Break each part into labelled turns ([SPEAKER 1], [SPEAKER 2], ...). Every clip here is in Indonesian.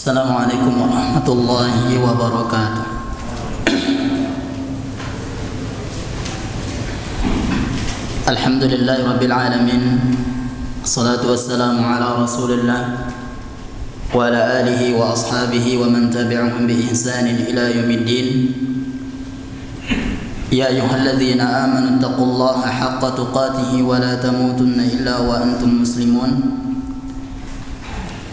[SPEAKER 1] Assalamualaikum warahmatullahi wabarakatuh. Alhamdulillahi rabbil alamin. Assalatu wassalamu ala rasulillah wa ala alihi wa ashabihi wa man tabi'ahum bi ihsanin ila yaumiddin. Ya ayyuhalladzina amanu taqullaha haqqa tuqatih wa la tamutunna illa wa antum muslimun.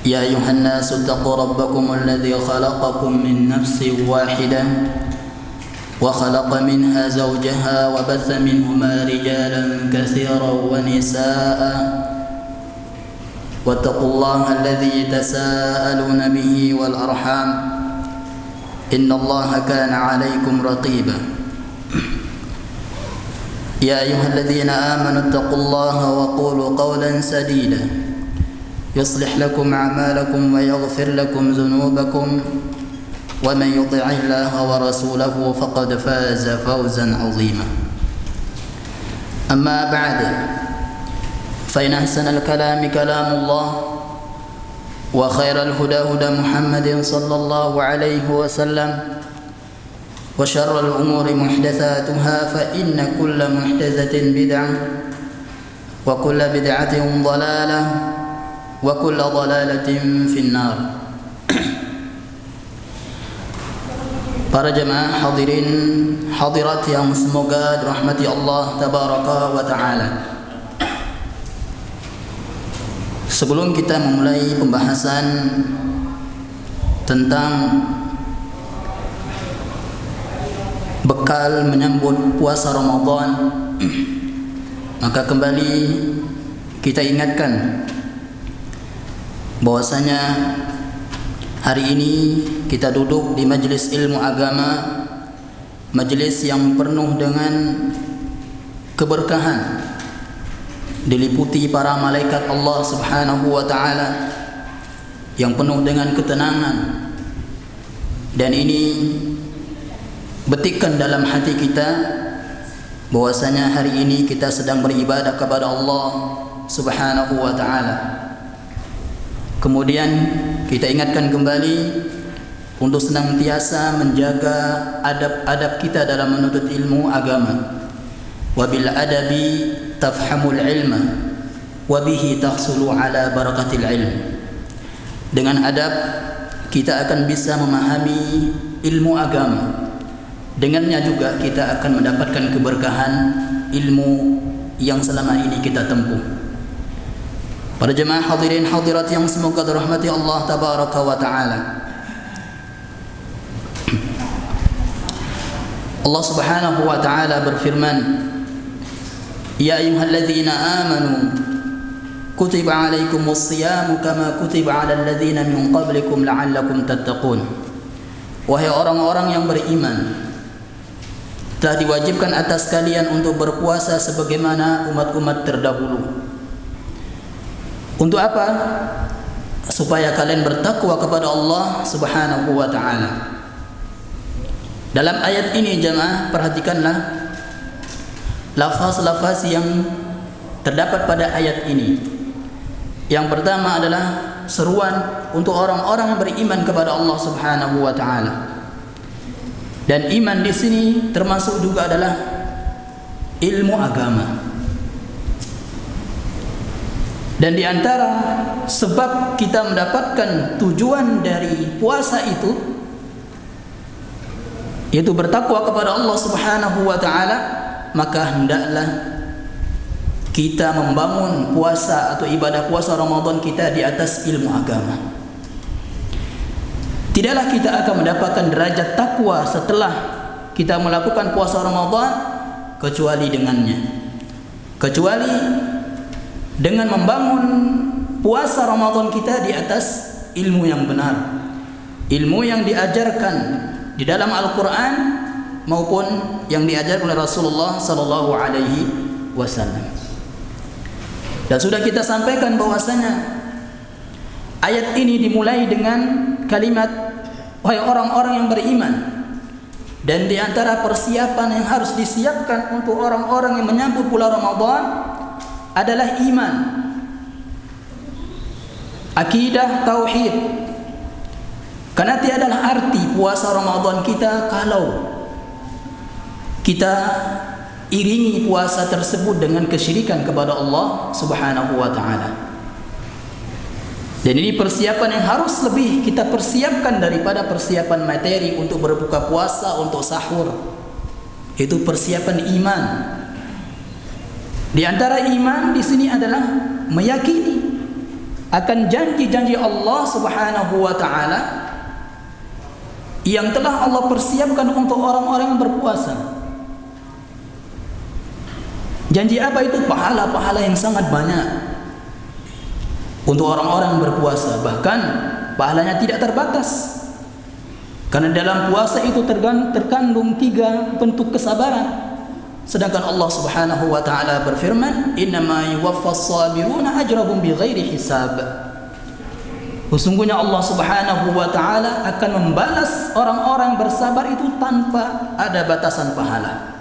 [SPEAKER 1] يا أيها الناس اتقوا ربكم الذي خلقكم من نفس واحدة وخلق منها زوجها وبث منهما رجالا كثيرا ونساء واتقوا الله الذي تساءلون به والأرحام إن الله كان عليكم رقيبا يا أيها الذين آمنوا اتقوا الله وقولوا قولا سديدا يصلح لكم أعمالكم ويغفر لكم ذنوبكم ومن يطع الله ورسوله فقد فاز فوزا عظيما أما بعد فإن أحسن الكلام كلام الله وخير الهدى هدى محمد صلى الله عليه وسلم وشر الأمور محدثاتها فإن كل محدثة بدعة وكل بدعة ضلالة wa kullu dhalalatin finnar. Para jemaah hadirin hadirat yang semoga dirahmati Allah tabaraka wa taala. Sebelum kita memulai pembahasan tentang bekal menyambut puasa Ramadan, maka kembali kita ingatkan bahwasanya hari ini kita duduk di majelis ilmu agama, majelis yang penuh dengan keberkahan, diliputi para malaikat Allah Subhanahu wa taala, yang penuh dengan ketenangan, dan ini betikkan dalam hati kita bahwasanya hari ini kita sedang beribadah kepada Allah Subhanahu wa taala. Kemudian kita ingatkan kembali untuk senantiasa menjaga adab-adab kita dalam menuntut ilmu agama. Wabil adabi tafhamul ilma wa bihi tahsulu ala barakatil ilm. Dengan adab kita akan bisa memahami ilmu agama. Dengannya juga kita akan mendapatkan keberkahan ilmu yang selama ini kita tempuh. Para jemaah hadirin hadirat yang semoga dirahmati Allah tabaraka wa taala. Allah Subhanahu wa taala berfirman, Ya ayyuhalladzina amanu kutiba alaikumus siyamu kama kutiba alal ladzina min qablikum la'allakum tattaqun. Wahai orang-orang yang beriman, telah diwajibkan atas kalian untuk berpuasa sebagaimana umat-umat terdahulu. Untuk apa? Supaya kalian bertakwa kepada Allah Subhanahu wa taala. Dalam ayat ini jemaah, perhatikanlah lafaz-lafaz yang terdapat pada ayat ini. Yang pertama adalah seruan untuk orang-orang yang beriman kepada Allah Subhanahu wa taala. Dan iman di sini termasuk juga adalah ilmu agama. Dan di antara sebab kita mendapatkan tujuan dari puasa itu, yaitu bertakwa kepada Allah Subhanahu wa taala, maka hendaklah kita membangun puasa atau ibadah puasa Ramadan kita di atas ilmu agama. Tidaklah kita akan mendapatkan derajat takwa setelah kita melakukan puasa Ramadan kecuali dengannya. Kecuali dengan membangun puasa Ramadan kita di atas ilmu yang benar, ilmu yang diajarkan di dalam Al-Quran maupun yang diajarkan oleh Rasulullah sallallahu alaihi wasallam. Dan sudah kita sampaikan bahwasanya ayat ini dimulai dengan kalimat wahai orang-orang yang beriman. Dan di antara persiapan yang harus disiapkan untuk orang-orang yang menyambut bulan Ramadan adalah iman, akidah, tauhid. Karena tiadalah arti puasa Ramadan kita kalau kita iringi puasa tersebut dengan kesyirikan kepada Allah Subhanahu wa taala. Dan ini persiapan yang harus lebih kita persiapkan daripada persiapan materi untuk berbuka puasa, untuk sahur. Itu persiapan iman. Di antara iman di sini adalah meyakini akan janji-janji Allah Subhanahu wa taala yang telah Allah persiapkan untuk orang-orang yang berpuasa. Janji apa itu? Pahala-pahala yang sangat banyak untuk orang-orang yang berpuasa. Bahkan pahalanya tidak terbatas. Karena dalam puasa itu terkandung 3 bentuk kesabaran. Sedangkan Allah Subhanahu wa taala berfirman, "Innama yuwaffas sabiruna ajrahum bighairi hisab." Sesungguhnya Allah Subhanahu wa taala akan membalas orang-orang bersabar itu tanpa ada batasan pahala.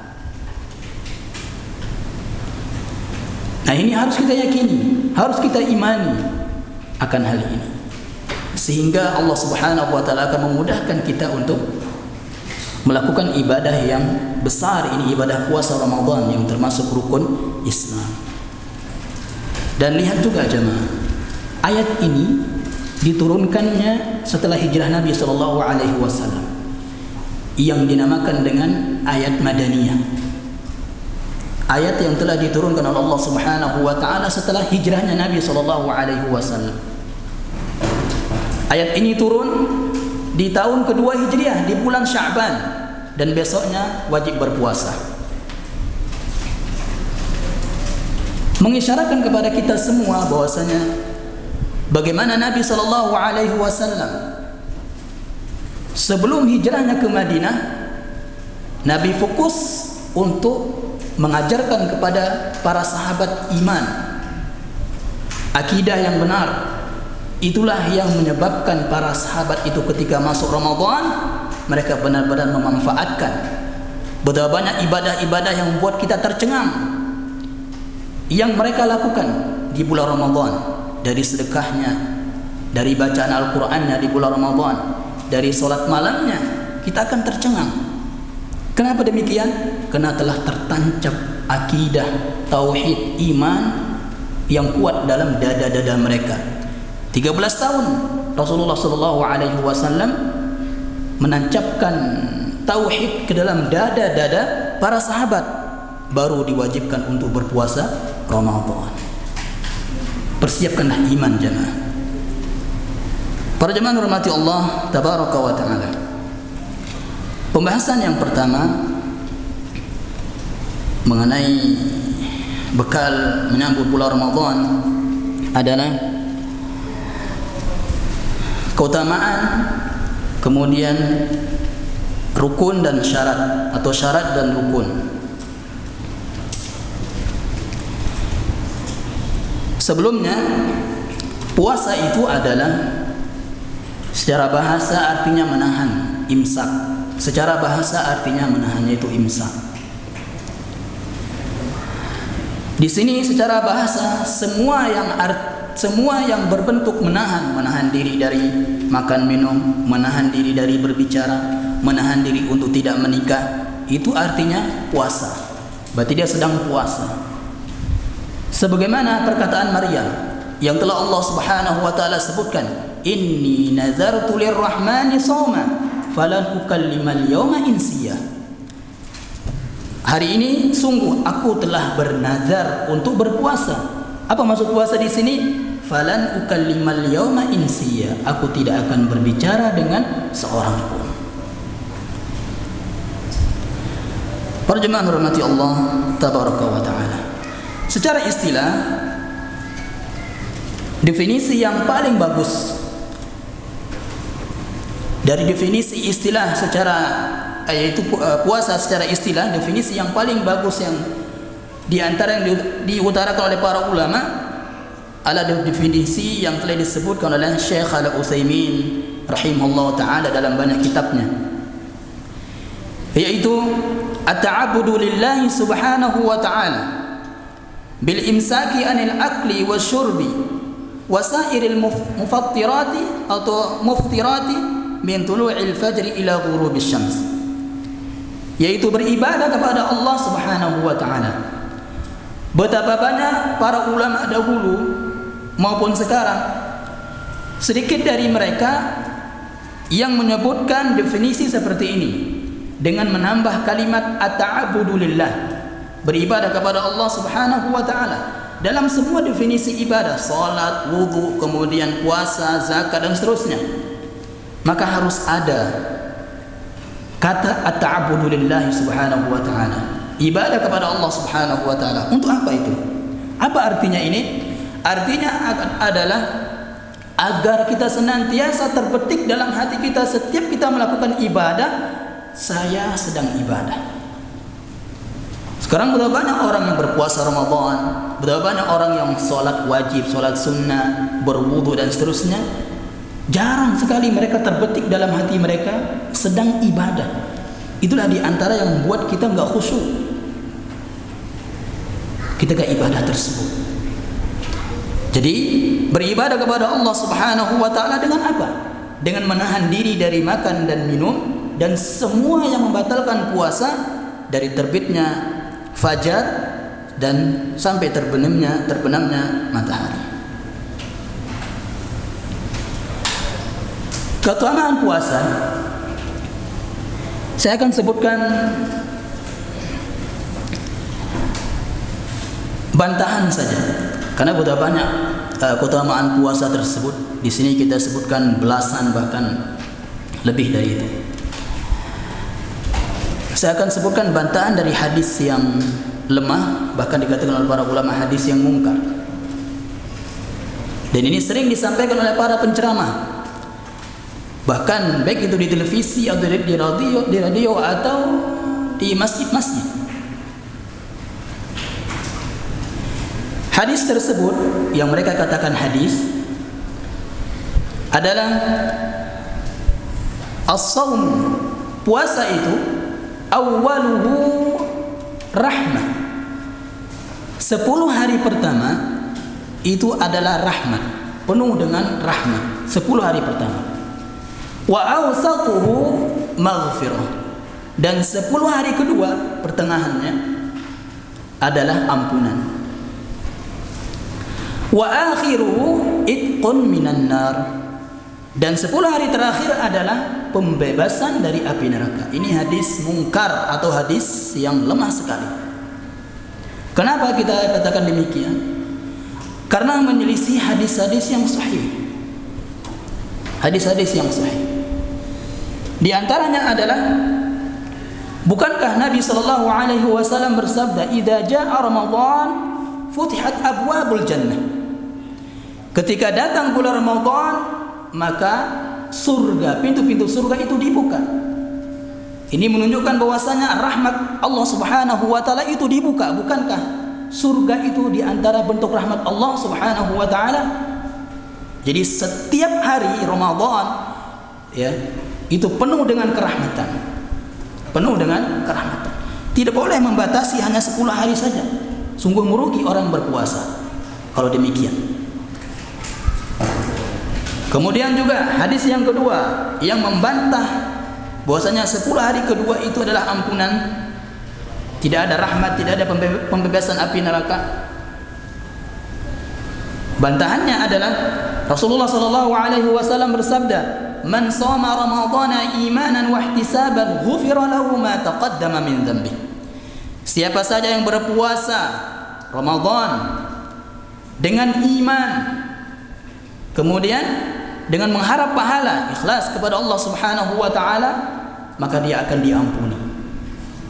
[SPEAKER 1] Nah, ini harus kita yakini, harus kita imani akan hal ini. Sehingga Allah Subhanahu wa taala akan memudahkan kita untuk melakukan ibadah yang besar ini, ibadah puasa Ramadan yang termasuk rukun Islam. Dan lihat juga jemaah, ayat ini diturunkannya setelah hijrah Nabi sallallahu alaihi wasallam yang dinamakan dengan ayat Madaniyah. Ayat yang telah diturunkan oleh Allah Subhanahu wa taala setelah hijrahnya Nabi sallallahu alaihi wasallam. Ayat ini turun di tahun kedua Hijriah, di bulan Sya'ban, dan besoknya wajib berpuasa. Mengisyaratkan kepada kita semua bahwasanya bagaimana Nabi sallallahu alaihi wasallam sebelum hijrahnya ke Madinah, Nabi fokus untuk mengajarkan kepada para sahabat iman, akidah yang benar. Itulah yang menyebabkan para sahabat itu ketika masuk Ramadan, mereka benar-benar memanfaatkan betapa banyak ibadah-ibadah yang membuat kita tercengang yang mereka lakukan di bulan Ramadan. Dari sedekahnya, dari bacaan Al-Qur'annya di bulan Ramadan, dari solat malamnya, kita akan tercengang. Kenapa demikian? Karena telah tertancap akidah, tauhid, iman yang kuat dalam dada-dada mereka. 13 tahun Rasulullah sallallahu alaihi wasallam menancapkan tauhid ke dalam dada-dada para sahabat, baru diwajibkan untuk berpuasa Ramadan. Persiapkanlah iman jemaah. Para jemaah hormati Allah tabaraka wa taala. Pembahasan yang pertama mengenai bekal menyambut bulan Ramadan adalah keutamaan, kemudian rukun dan syarat, atau syarat dan rukun. Sebelumnya, puasa itu adalah secara bahasa artinya menahan, imsak. Secara bahasa artinya menahannya itu imsak. Di sini secara bahasa semua yang berbentuk menahan diri dari makan minum, menahan diri dari berbicara, menahan diri untuk tidak menikah, itu artinya puasa. Berarti dia sedang puasa. Sebagaimana perkataan Maryam yang telah Allah Subhanahu wa taala sebutkan, "Inni nazartu lirrahmani shauma falan ukallimal yawma insiya." Hari ini sungguh aku telah bernazar untuk berpuasa. Apa maksud puasa di sini? Falan ukallimal yawma insiya. Aku tidak akan berbicara dengan seorang pun. Para jemaah hormati Allah tabaraka wa taala. Secara istilah, definisi yang paling bagus dari definisi istilah secara yaitu puasa secara istilah, definisi yang paling bagus yang di antara yang diutarakan oleh para ulama adalah definisi yang telah disebutkan oleh Syekh Al-Utsaimin rahimahullah taala dalam banyak kitabnya, yaitu at-ta'abbudu lillahi subhanahu wa ta'ala bil imsaki anil akli wasyurbi wasairil mufattirati atau muftirati min tulu'il fajri ila ghurubis syams, yaitu beribadah kepada Allah Subhanahu wa taala. Betapa banyak para ulama dahulu maupun sekarang, sedikit dari mereka yang menyebutkan definisi seperti ini dengan menambah kalimat at-ta'abbudu lillah, beribadah kepada Allah Subhanahu wa taala. Dalam semua definisi ibadah, salat, wudu, kemudian puasa, zakat dan seterusnya, maka harus ada kata at-ta'abbudu lillah Subhanahu wa taala, ibadah kepada Allah Subhanahu wa taala. Untuk apa itu? Apa artinya ini? Artinya adalah agar kita senantiasa terbetik dalam hati kita setiap kita melakukan ibadah, saya sedang ibadah. Sekarang berapa banyak orang yang berpuasa Ramadan, berapa banyak orang yang sholat wajib, sholat sunnah, berwudu dan seterusnya. Jarang sekali mereka terbetik dalam hati mereka sedang ibadah. Itulah di antara yang membuat kita enggak khusyuk ketika ibadah tersebut. Jadi beribadah kepada Allah Subhanahu wa taala dengan apa? Dengan menahan diri dari makan dan minum dan semua yang membatalkan puasa, dari terbitnya fajar dan sampai terbenamnya matahari. Keutamaan puasa saya akan sebutkan bantahan saja, karena sudah banyak keutamaan puasa tersebut. Di sini kita sebutkan belasan bahkan lebih dari itu. Saya akan sebutkan bantahan dari hadis yang lemah, bahkan dikatakan oleh para ulama hadis yang mungkar. Dan ini sering disampaikan oleh para penceramah, bahkan baik itu di televisi atau di radio atau di masjid-masjid. Hadis tersebut yang mereka katakan hadis adalah as-shaum, puasa itu awwaluhu rahmah. 10 hari pertama itu adalah rahmat, penuh dengan rahmat. 10 hari pertama. Wa awsatuhu maghfirah, dan 10 hari kedua pertengahannya adalah ampunan. Wa akhiruhu itqun minan nar, dan 10 hari terakhir adalah pembebasan dari api neraka. Ini hadis mungkar atau hadis yang lemah sekali. Kenapa kita katakan demikian? Karena menyelisih hadis-hadis yang sahih. Hadis-hadis yang sahih. Di antaranya adalah, bukankah Nabi sallallahu alaihi wasallam bersabda, "Idza jaa Ramadan futihat abwabul jannah." Ketika datang bulan Ramadan, maka surga, pintu-pintu surga itu dibuka. Ini menunjukkan bahwasanya rahmat Allah Subhanahu wa taala itu dibuka. Bukankah surga itu di antara bentuk rahmat Allah Subhanahu wa taala? Jadi setiap hari Ramadan ya, itu penuh dengan kerahmatan. Penuh dengan kerahmatan. Tidak boleh membatasi hanya 10 hari saja. Sungguh merugi orang berpuasa kalau demikian. Kemudian juga hadis yang kedua yang membantah bahwasanya 10 hari kedua itu adalah ampunan, tidak ada rahmat, tidak ada pembebasan api neraka. Bantahannya adalah Rasulullah sallallahu alaihi wasallam bersabda, "Man shoma ramadhana imanan wa ihtisaban ghufira lahu ma taqaddama min dhanbi." Siapa saja yang berpuasa Ramadan dengan iman, kemudian dengan mengharap pahala, ikhlas kepada Allah Subhanahu wa taala, maka dia akan diampuni.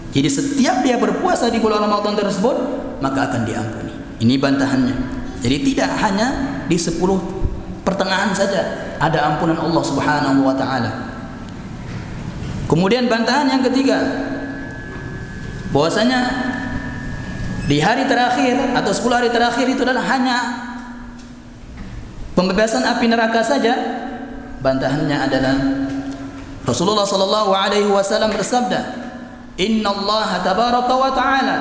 [SPEAKER 1] Jadi setiap dia berpuasa di bulan Ramadan tersebut, maka akan diampuni. Ini bantahannya. Jadi tidak hanya di 10 pertengahan saja ada ampunan Allah Subhanahu wa taala. Kemudian bantahan yang ketiga, bahwasanya di hari terakhir atau 10 hari terakhir itu adalah hanya pembebasan api neraka saja. Bantahannya adalah Rasulullah sallallahu alaihi wasallam bersabda, "Inna Allah tabaraka wa ta'ala,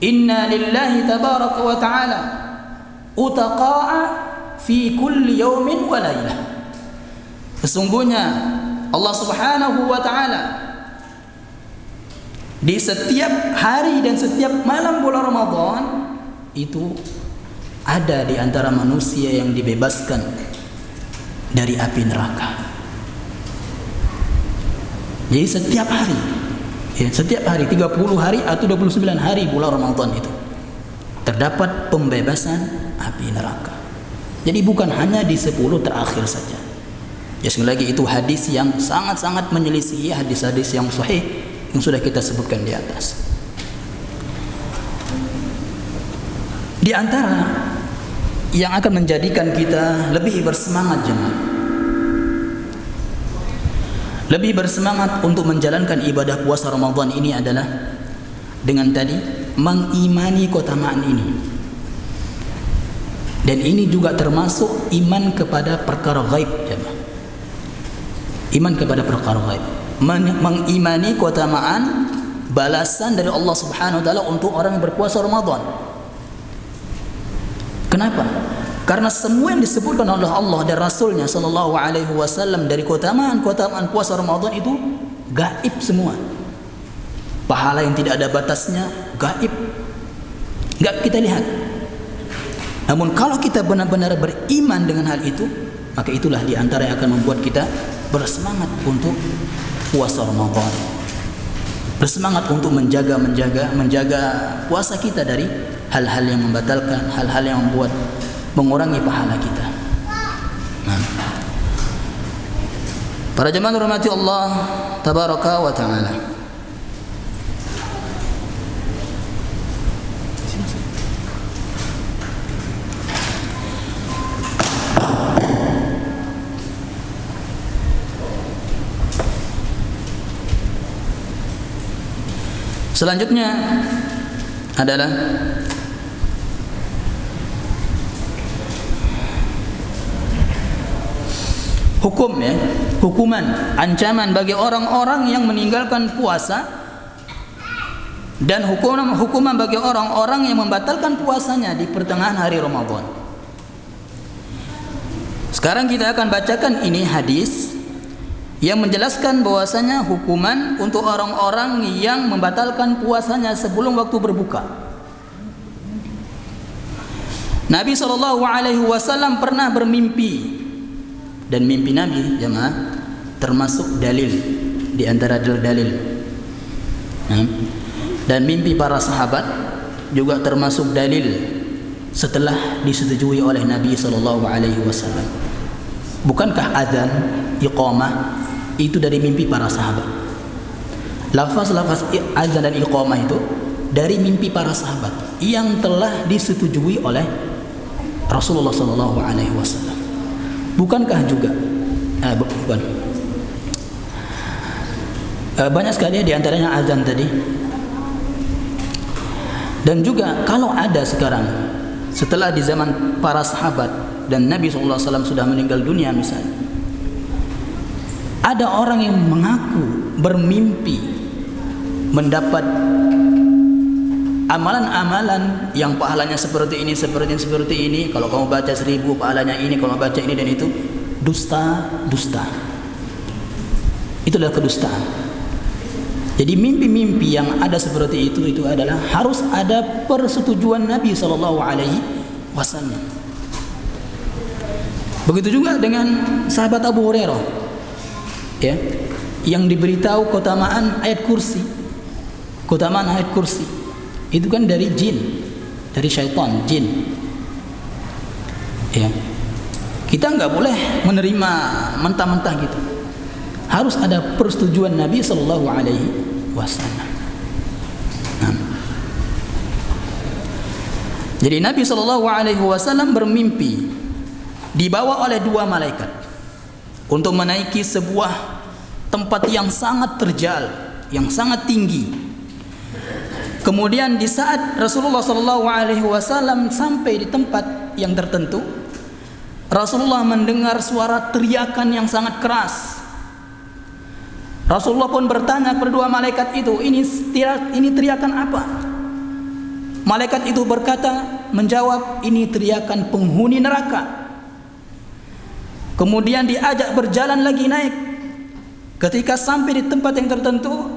[SPEAKER 1] inna lillahi tabaraka wa ta'ala utaqa'a fi kulli yawmin wa laylah." Sesungguhnya Allah Subhanahu wa taala di setiap hari dan setiap malam bulan Ramadan itu ada di antara manusia yang dibebaskan dari api neraka. Jadi setiap hari, setiap hari 30 hari atau 29 hari bulan Ramadan itu terdapat pembebasan api neraka. Jadi bukan hanya di 10 terakhir saja. Ya, sekali lagi itu hadis yang sangat-sangat menyelisihi hadis-hadis yang sahih yang sudah kita sebutkan di atas. Di antara yang akan menjadikan kita lebih bersemangat jemaah, lebih bersemangat untuk menjalankan ibadah puasa Ramadan ini adalah dengan tadi mengimani keutamaan ini. Dan ini juga termasuk iman kepada perkara gaib jemaah. Iman kepada perkara gaib, mengimani keutamaan balasan dari Allah Subhanahu wa taala untuk orang yang berpuasa Ramadan. Kenapa? Karena semua yang disebutkan oleh Allah dan Rasulnya sallallahu alaihi wasallam dari keutamaan puasa Ramadan itu gaib semua. Pahala yang tidak ada batasnya gaib, enggak kita lihat. Namun kalau kita benar-benar beriman dengan hal itu, maka itulah di antara yang akan membuat kita bersemangat untuk puasa Ramadan. Bersemangat untuk menjaga puasa kita dari hal-hal yang membatalkan, hal-hal yang membuat mengurangi pahala kita. Nah, para jemaah rahmati Allah tabaraka wa taala. Selanjutnya adalah hukum, ya, hukuman, ancaman bagi orang-orang yang meninggalkan puasa, dan hukuman bagi orang-orang yang membatalkan puasanya di pertengahan hari Ramadan. Sekarang kita akan bacakan ini hadis yang menjelaskan bahwasanya hukuman untuk orang-orang yang membatalkan puasanya sebelum waktu berbuka. Nabi SAW pernah bermimpi, dan mimpi Nabi jemaah termasuk dalil di antara dalil. Dan mimpi para sahabat juga termasuk dalil setelah disetujui oleh Nabi SAW. Bukankah azan, iqamah itu dari mimpi para sahabat? Lafaz-lafaz azan dan iqamah itu dari mimpi para sahabat yang telah disetujui oleh Rasulullah SAW. Bukankah juga bukan banyak sekali di antaranya azan tadi. Dan juga kalau ada sekarang setelah di zaman para sahabat dan Nabi SAW sudah meninggal dunia misalnya, ada orang yang mengaku bermimpi mendapat amalan-amalan yang pahalanya seperti ini. Kalau kamu baca 1000 pahalanya ini, kalau baca ini dan itu. Dusta. Itulah kedustaan. Jadi mimpi-mimpi yang ada seperti itu adalah harus ada persetujuan Nabi SAW. Begitu juga dengan sahabat Abu Hurairah, ya, yang diberitahu keutamaan ayat kursi. Keutamaan ayat kursi itu kan dari jin, dari syaitan, jin. Ya, kita nggak boleh menerima mentah-mentah gitu. Harus ada persetujuan Nabi SAW. Jadi Nabi SAW bermimpi dibawa oleh 2 malaikat untuk menaiki sebuah tempat yang sangat terjal, yang sangat tinggi. Kemudian di saat Rasulullah SAW sampai di tempat yang tertentu, Rasulullah mendengar suara teriakan yang sangat keras. Rasulullah pun bertanya kepada 2 malaikat itu, ini teriakan apa? Malaikat itu menjawab, ini teriakan penghuni neraka. Kemudian diajak berjalan lagi naik. Ketika sampai di tempat yang tertentu,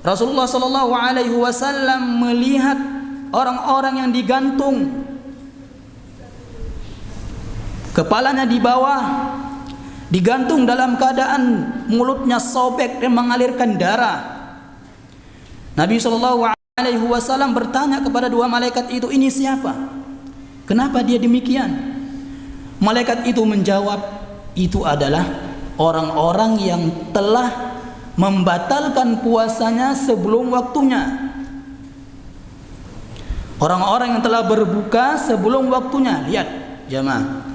[SPEAKER 1] Rasulullah sallallahu alaihi wasallam melihat orang-orang yang digantung, kepalanya di bawah, digantung dalam keadaan mulutnya sobek dan mengalirkan darah. Nabi sallallahu alaihi wasallam bertanya kepada dua malaikat itu, ini siapa? Kenapa dia demikian? Malaikat itu menjawab, itu adalah orang-orang yang telah membatalkan puasanya sebelum waktunya. Orang-orang yang telah berbuka sebelum waktunya. Lihat jemaah,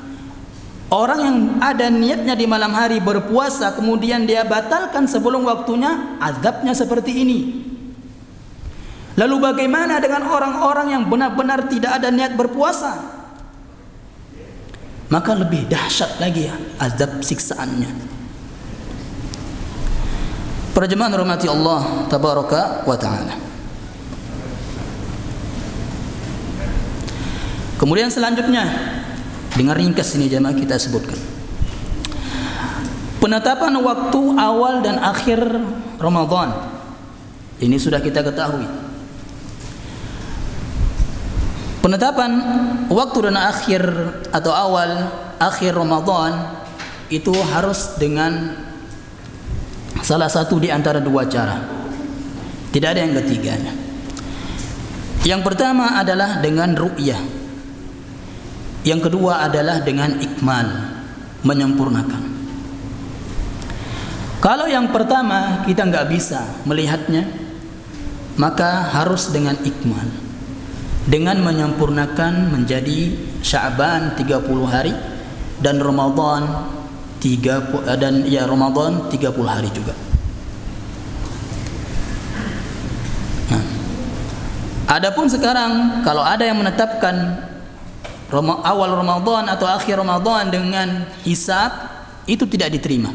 [SPEAKER 1] orang yang ada niatnya di malam hari berpuasa kemudian dia batalkan sebelum waktunya, azabnya seperti ini. Lalu bagaimana dengan orang-orang yang benar-benar tidak ada niat berpuasa? Maka lebih dahsyat lagi ya azab siksaannya. Para jemaah rahmati Allah tabaraka wa taala. Kemudian selanjutnya, dengan ringkas ini jemaah kita sebutkan penetapan waktu awal dan akhir Ramadan. Ini sudah kita ketahui. Penetapan waktu dan akhir atau awal akhir Ramadan itu harus dengan salah satu di antara dua cara. Tidak ada yang ketiganya. Yang pertama adalah dengan ru'yah. Yang kedua adalah dengan ikmal, menyempurnakan. Kalau yang pertama kita nggak bisa melihatnya, maka harus dengan ikmal, dengan menyempurnakan menjadi Sya'ban 30 hari dan Ramadan 30 hari juga. Nah, adapun sekarang kalau ada yang menetapkan awal Ramadan atau akhir Ramadan dengan hisab, itu tidak diterima.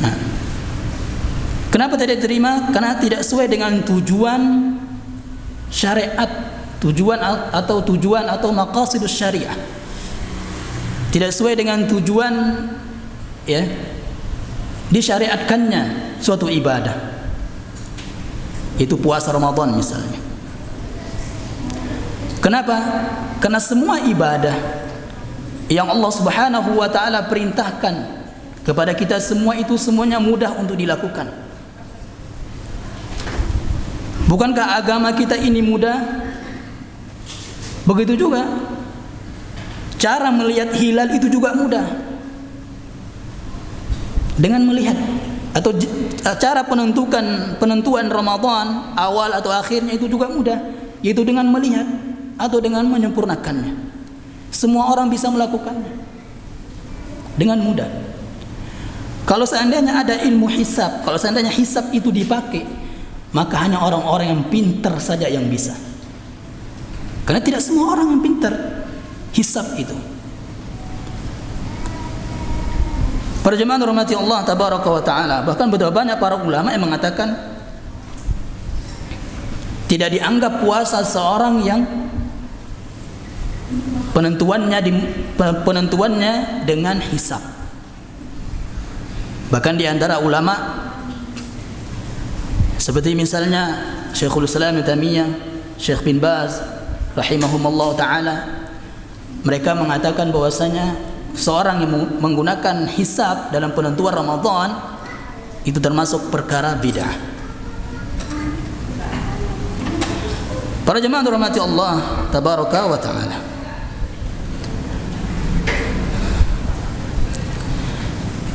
[SPEAKER 1] Nah, kenapa tidak diterima? Karena tidak sesuai dengan tujuan syariat, tujuan atau maqasidus syariah. Tidak sesuai dengan tujuan ya disyariatkannya suatu ibadah. Itu puasa Ramadan misalnya. Kenapa? Karena semua ibadah yang Allah Subhanahu wa taala perintahkan kepada kita semua itu semuanya mudah untuk dilakukan. Bukankah agama kita ini mudah? Begitu juga cara melihat hilal itu juga mudah. Dengan melihat atau cara penentuan Ramadan awal atau akhirnya itu juga mudah, yaitu dengan melihat atau dengan menyempurnakannya. Semua orang bisa melakukannya dengan mudah. Kalau seandainya ada ilmu hisab, kalau seandainya hisab itu dipakai, maka hanya orang-orang yang pintar saja yang bisa. Karena tidak semua orang yang pintar hisab itu. Para jemaah rahmati Allah tabaraka wa taala, bahkan betapa banyak para ulama yang mengatakan tidak dianggap puasa seorang yang penentuannya dengan hisab. Bahkan di antara ulama seperti misalnya Syekhul Islam Ibnu Taimiyah, Syekh bin Baz rahimahumullah taala, mereka mengatakan bahwasanya seorang yang menggunakan hisab dalam penentuan Ramadan itu termasuk perkara bid'ah. Para jemaah rahmati Allah tabaraka wa taala.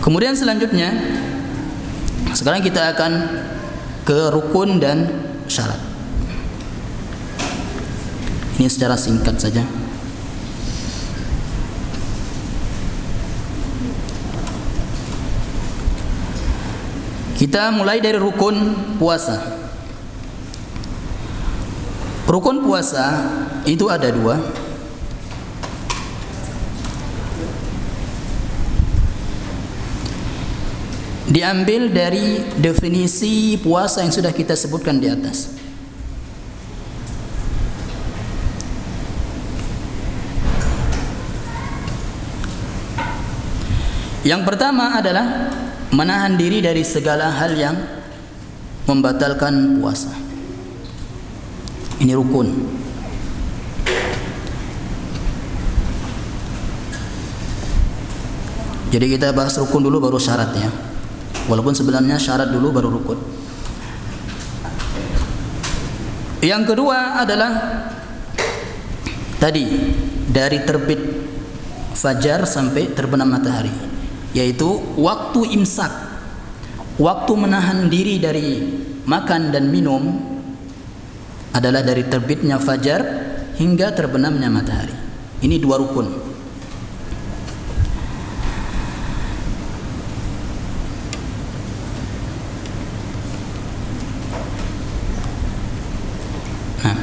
[SPEAKER 1] Kemudian selanjutnya, sekarang kita akan ke rukun dan syarat. Ini secara singkat saja. Kita mulai dari rukun puasa. Rukun puasa itu ada dua. Diambil dari definisi puasa yang sudah kita sebutkan di atas. Yang pertama adalah menahan diri dari segala hal yang membatalkan puasa. Ini rukun. Jadi kita bahas rukun dulu baru syaratnya. Walaupun sebenarnya syarat dulu baru rukun. Yang kedua adalah tadi dari terbit fajar sampai terbenam matahari, yaitu waktu imsak, waktu menahan diri dari makan dan minum adalah dari terbitnya fajar hingga terbenamnya matahari. Ini dua rukun. Nah,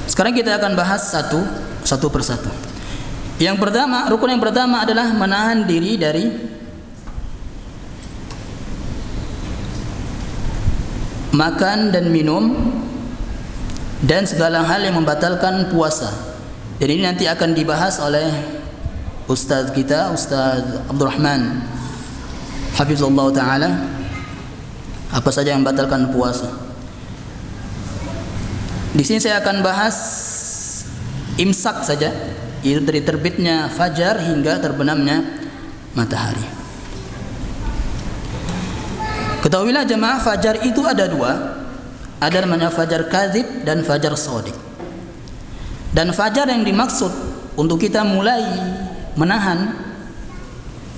[SPEAKER 1] sekarang kita akan bahas satu persatu. Yang pertama, rukun yang pertama adalah menahan diri dari makan dan minum dan segala hal yang membatalkan puasa. Dan ini nanti akan dibahas oleh Ustaz kita, Ustaz Abdurrahman Hafizullah Ta'ala, apa saja yang membatalkan puasa. Di sini saya akan bahas imsak saja, itu dari terbitnya fajar hingga terbenamnya matahari. Ketahuilah jemaah, fajar itu ada dua, ada namanya fajar kadzib dan fajar shadiq. Dan fajar yang dimaksud untuk kita mulai menahan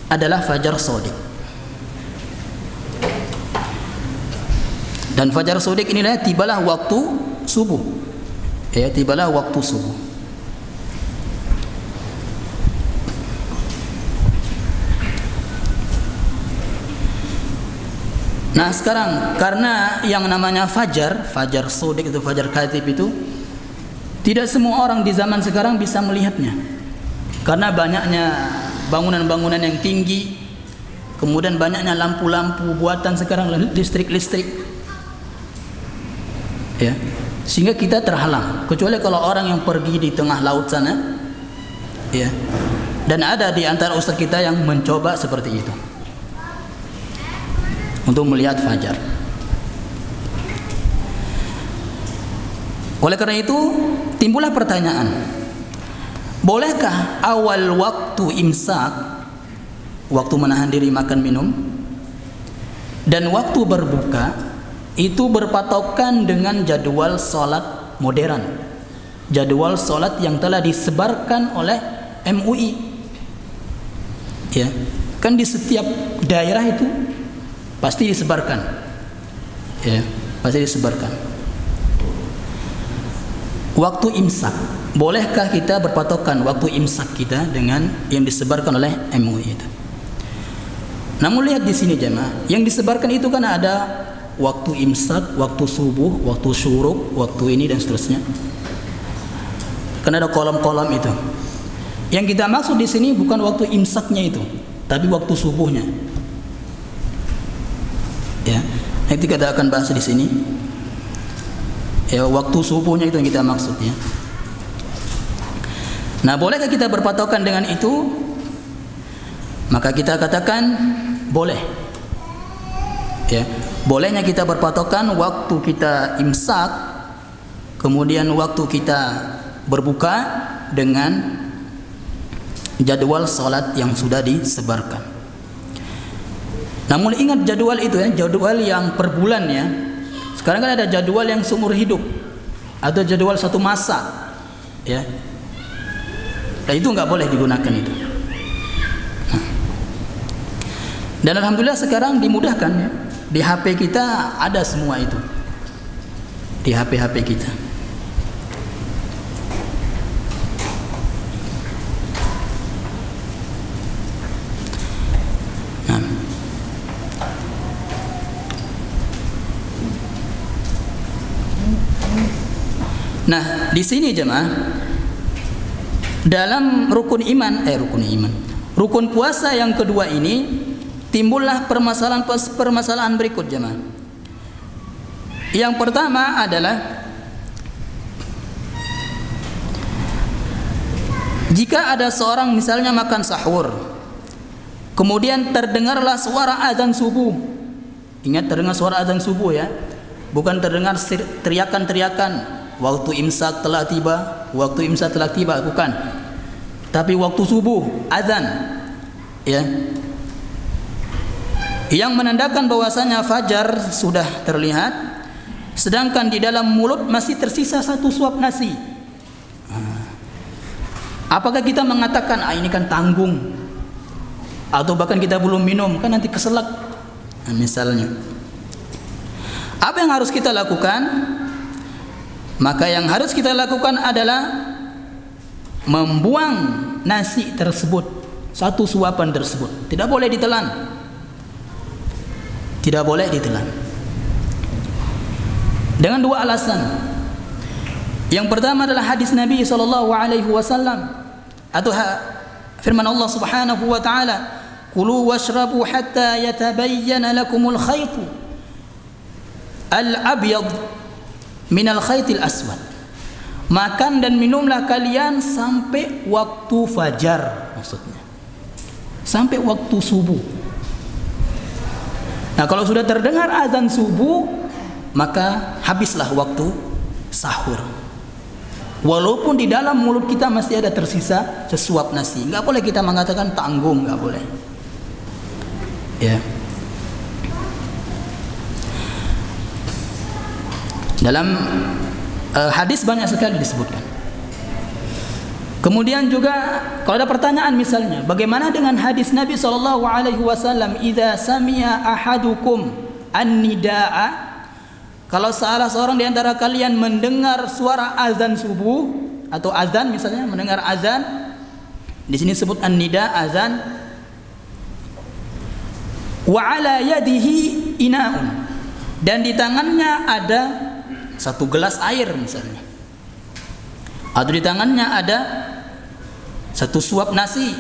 [SPEAKER 1] adalah fajar shadiq. Dan fajar shadiq inilah tibalah waktu subuh. Ya, tibalah waktu subuh. Nah sekarang, karena yang namanya fajar shadiq itu, fajar kadzib itu, tidak semua orang di zaman sekarang bisa melihatnya. Karena banyaknya bangunan-bangunan yang tinggi, kemudian banyaknya lampu-lampu buatan sekarang, listrik. Ya, sehingga kita terhalang. Kecuali kalau orang yang pergi di tengah laut sana, ya. Dan ada di antara ustaz kita yang mencoba seperti itu, untuk melihat fajar. Oleh karena itu timbullah pertanyaan, bolehkah awal waktu imsak, waktu menahan diri makan minum, dan waktu berbuka itu berpatokan dengan jadwal sholat modern, jadwal sholat yang telah disebarkan oleh MUI? Ya, kan di setiap daerah itu pasti disebarkan, ya, pasti disebarkan. Waktu imsak, bolehkah kita berpatokan waktu imsak kita dengan yang disebarkan oleh MUI itu? Namun lihat di sini jemaah, yang disebarkan itu kan ada waktu imsak, waktu subuh, waktu syuruk, waktu ini dan seterusnya. Kan ada kolom-kolom itu. Yang kita maksud di sini bukan waktu imsaknya itu, tapi waktu subuhnya. Ya, nanti kita akan bahas di sini. Ya, waktu subuhnya itu yang kita maksud, ya. Nah, bolehkah kita berpatokan dengan itu? Maka kita katakan boleh. Ya, bolehnya kita berpatokan waktu kita imsak, kemudian waktu kita berbuka dengan jadwal salat yang sudah disebarkan. Namun ingat jadwal itu, ya, jadwal yang per bulan, ya. Sekarang kan ada jadwal yang seumur hidup atau jadwal satu masa, ya. Dan itu nggak boleh digunakan itu. Nah. Dan alhamdulillah sekarang dimudahkan, ya. Di HP kita ada semua itu, di HP kita. Nah, di sini jemaah, dalam rukun puasa yang kedua ini timbullah permasalahan berikut jemaah. Yang pertama adalah jika ada seorang misalnya makan sahur, Kemudian terdengarlah suara azan subuh. Ingat, terdengar suara azan subuh ya. Bukan terdengar teriakan-teriakan waktu imsak telah tiba, waktu imsak telah tiba, bukan. Tapi waktu subuh azan ya. Yang menandakan bahwasanya fajar sudah terlihat, sedangkan di dalam mulut masih tersisa satu suap nasi. Apakah kita mengatakan ini kan tanggung, atau bahkan kita belum minum kan nanti keselak, misalnya. Apa yang harus kita lakukan? Maka yang harus kita lakukan adalah membuang nasi tersebut, satu suapan tersebut, tidak boleh ditelan, tidak boleh ditelan, dengan dua alasan. Yang pertama adalah hadis Nabi SAW, atau firman Allah Subhanahu wa taala, "Kulu washrabu hatta yatabayyana lakumul khaytu al-abyad minal khaytil aswad." Makan dan minumlah kalian sampai waktu fajar, maksudnya sampai waktu subuh. Nah, kalau sudah terdengar azan subuh, maka habislah waktu sahur. Walaupun di dalam mulut kita masih ada tersisa sesuap nasi, nggak boleh kita mengatakan tanggung, nggak boleh. Ya. Dalam hadis banyak sekali disebutkan. Kemudian juga kalau ada pertanyaan misalnya, bagaimana dengan hadis Nabi SAW, "Idza sami'a ahadukum an-nidaa", kalau salah seorang di antara kalian mendengar suara azan subuh atau azan misalnya, mendengar azan, di sini sebut an-nida, azan, wa ala yadihi ina'un, dan di tangannya ada satu gelas air misalnya, atau di tangannya ada satu suap nasi,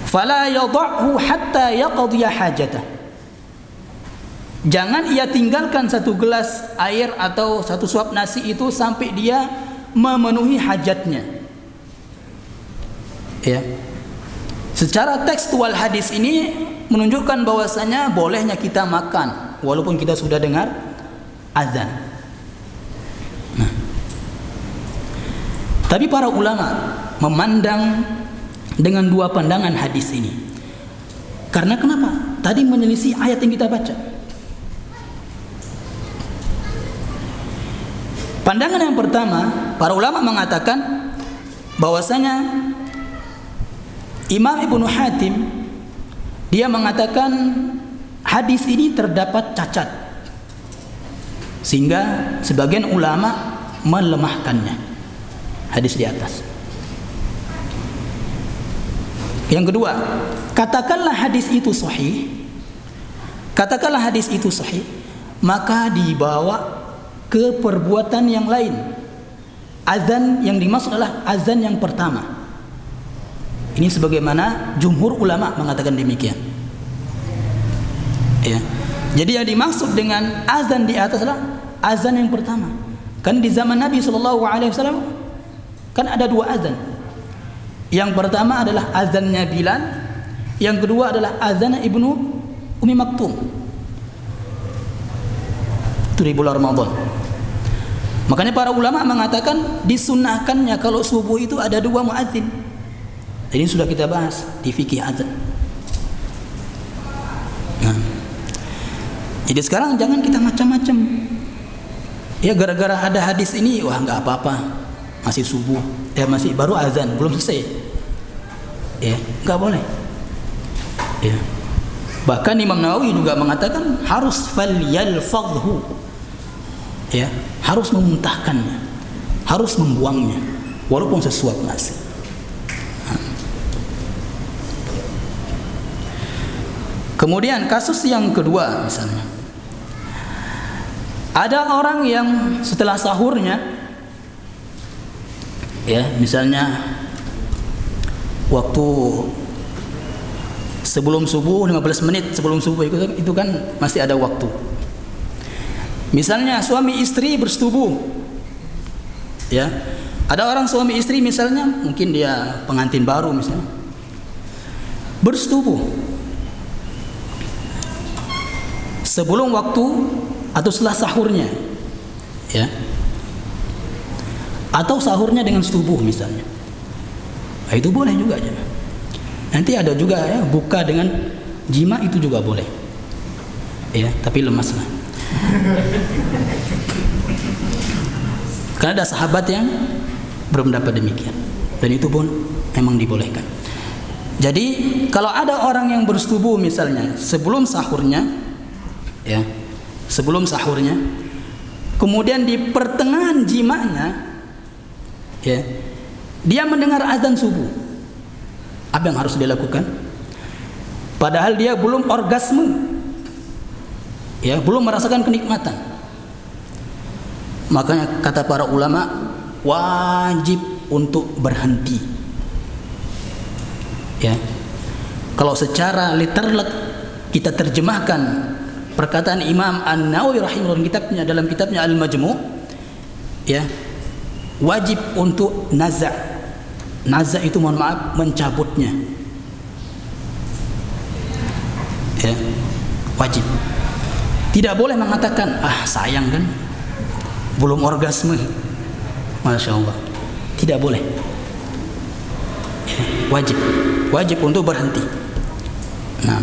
[SPEAKER 1] fala yadh'u hatta yaqdiya hajatah, jangan ia tinggalkan satu gelas air atau satu suap nasi itu sampai dia memenuhi hajatnya. Ya. Secara tekstual hadis ini menunjukkan bahwasanya bolehnya kita makan walaupun kita sudah dengar azan. Nah, tapi para ulama memandang dengan dua pandangan hadis ini. Karena kenapa? Tadi menyelisih ayat yang kita baca. Pandangan yang pertama, para ulama mengatakan bahwasanya Imam Ibnu Hatim dia mengatakan hadis ini terdapat cacat, sehingga sebagian ulama melemahkannya, hadis di atas. Yang kedua, katakanlah hadis itu sahih, katakanlah hadis itu sahih, maka dibawa ke perbuatan yang lain. Azan yang dimaksud adalah azan yang pertama. Ini sebagaimana jumhur ulama mengatakan demikian. Ya. Jadi yang dimaksud dengan azan di atas adalah azan yang pertama. Kan di zaman Nabi SAW kan ada dua azan. Yang pertama adalah azannya Bilal, yang kedua adalah azan Ibnu Ummi Maktum. Itu di bulan Ramadan. Makanya para ulama mengatakan disunnahkannya kalau subuh itu ada dua muadzin. Ini sudah kita bahas di fikih azan. Nah, jadi sekarang jangan kita macam-macam. Ya gara-gara ada hadis ini, wah nggak apa-apa, masih subuh, ya masih baru azan, belum selesai. Ya nggak boleh. Ya. Bahkan Imam Nawawi juga mengatakan harus falyalfadhu. Ya, harus memuntahkannya, harus membuangnya, walaupun sesuap nasi. Kemudian kasus yang kedua misalnya, ada orang yang setelah sahurnya, ya misalnya waktu sebelum subuh, 15 menit sebelum subuh itu kan masih ada waktu. Misalnya suami istri bersetubuh, ya ada orang suami istri misalnya, mungkin dia pengantin baru misalnya, bersetubuh sebelum waktu atau setelah sahurnya, ya, atau sahurnya dengan setubuh misalnya, nah, itu boleh juga ya. Nanti ada juga ya buka dengan jima, itu juga boleh, ya, tapi lemas lah. Karena ada sahabat yang berpendapat demikian, dan itu pun memang dibolehkan. Jadi kalau ada orang yang bersetubuh misalnya sebelum sahurnya, ya, sebelum sahurnya, kemudian di pertengahan jimanya, ya, dia mendengar azan subuh, apa yang harus dia lakukan? Padahal dia belum orgasme, ya, belum merasakan kenikmatan. Makanya kata para ulama, wajib untuk berhenti, ya. Kalau secara literal kita terjemahkan perkataan Imam An-Nawawi rahimahullah dalam kitabnya Al-Majmu', ya, wajib untuk naza'. Naza' itu, mohon maaf, mencabutnya, ya, wajib. Tidak boleh mengatakan, sayang kan belum orgasme, Masya Allah. Tidak boleh, ya, wajib untuk berhenti. Nah,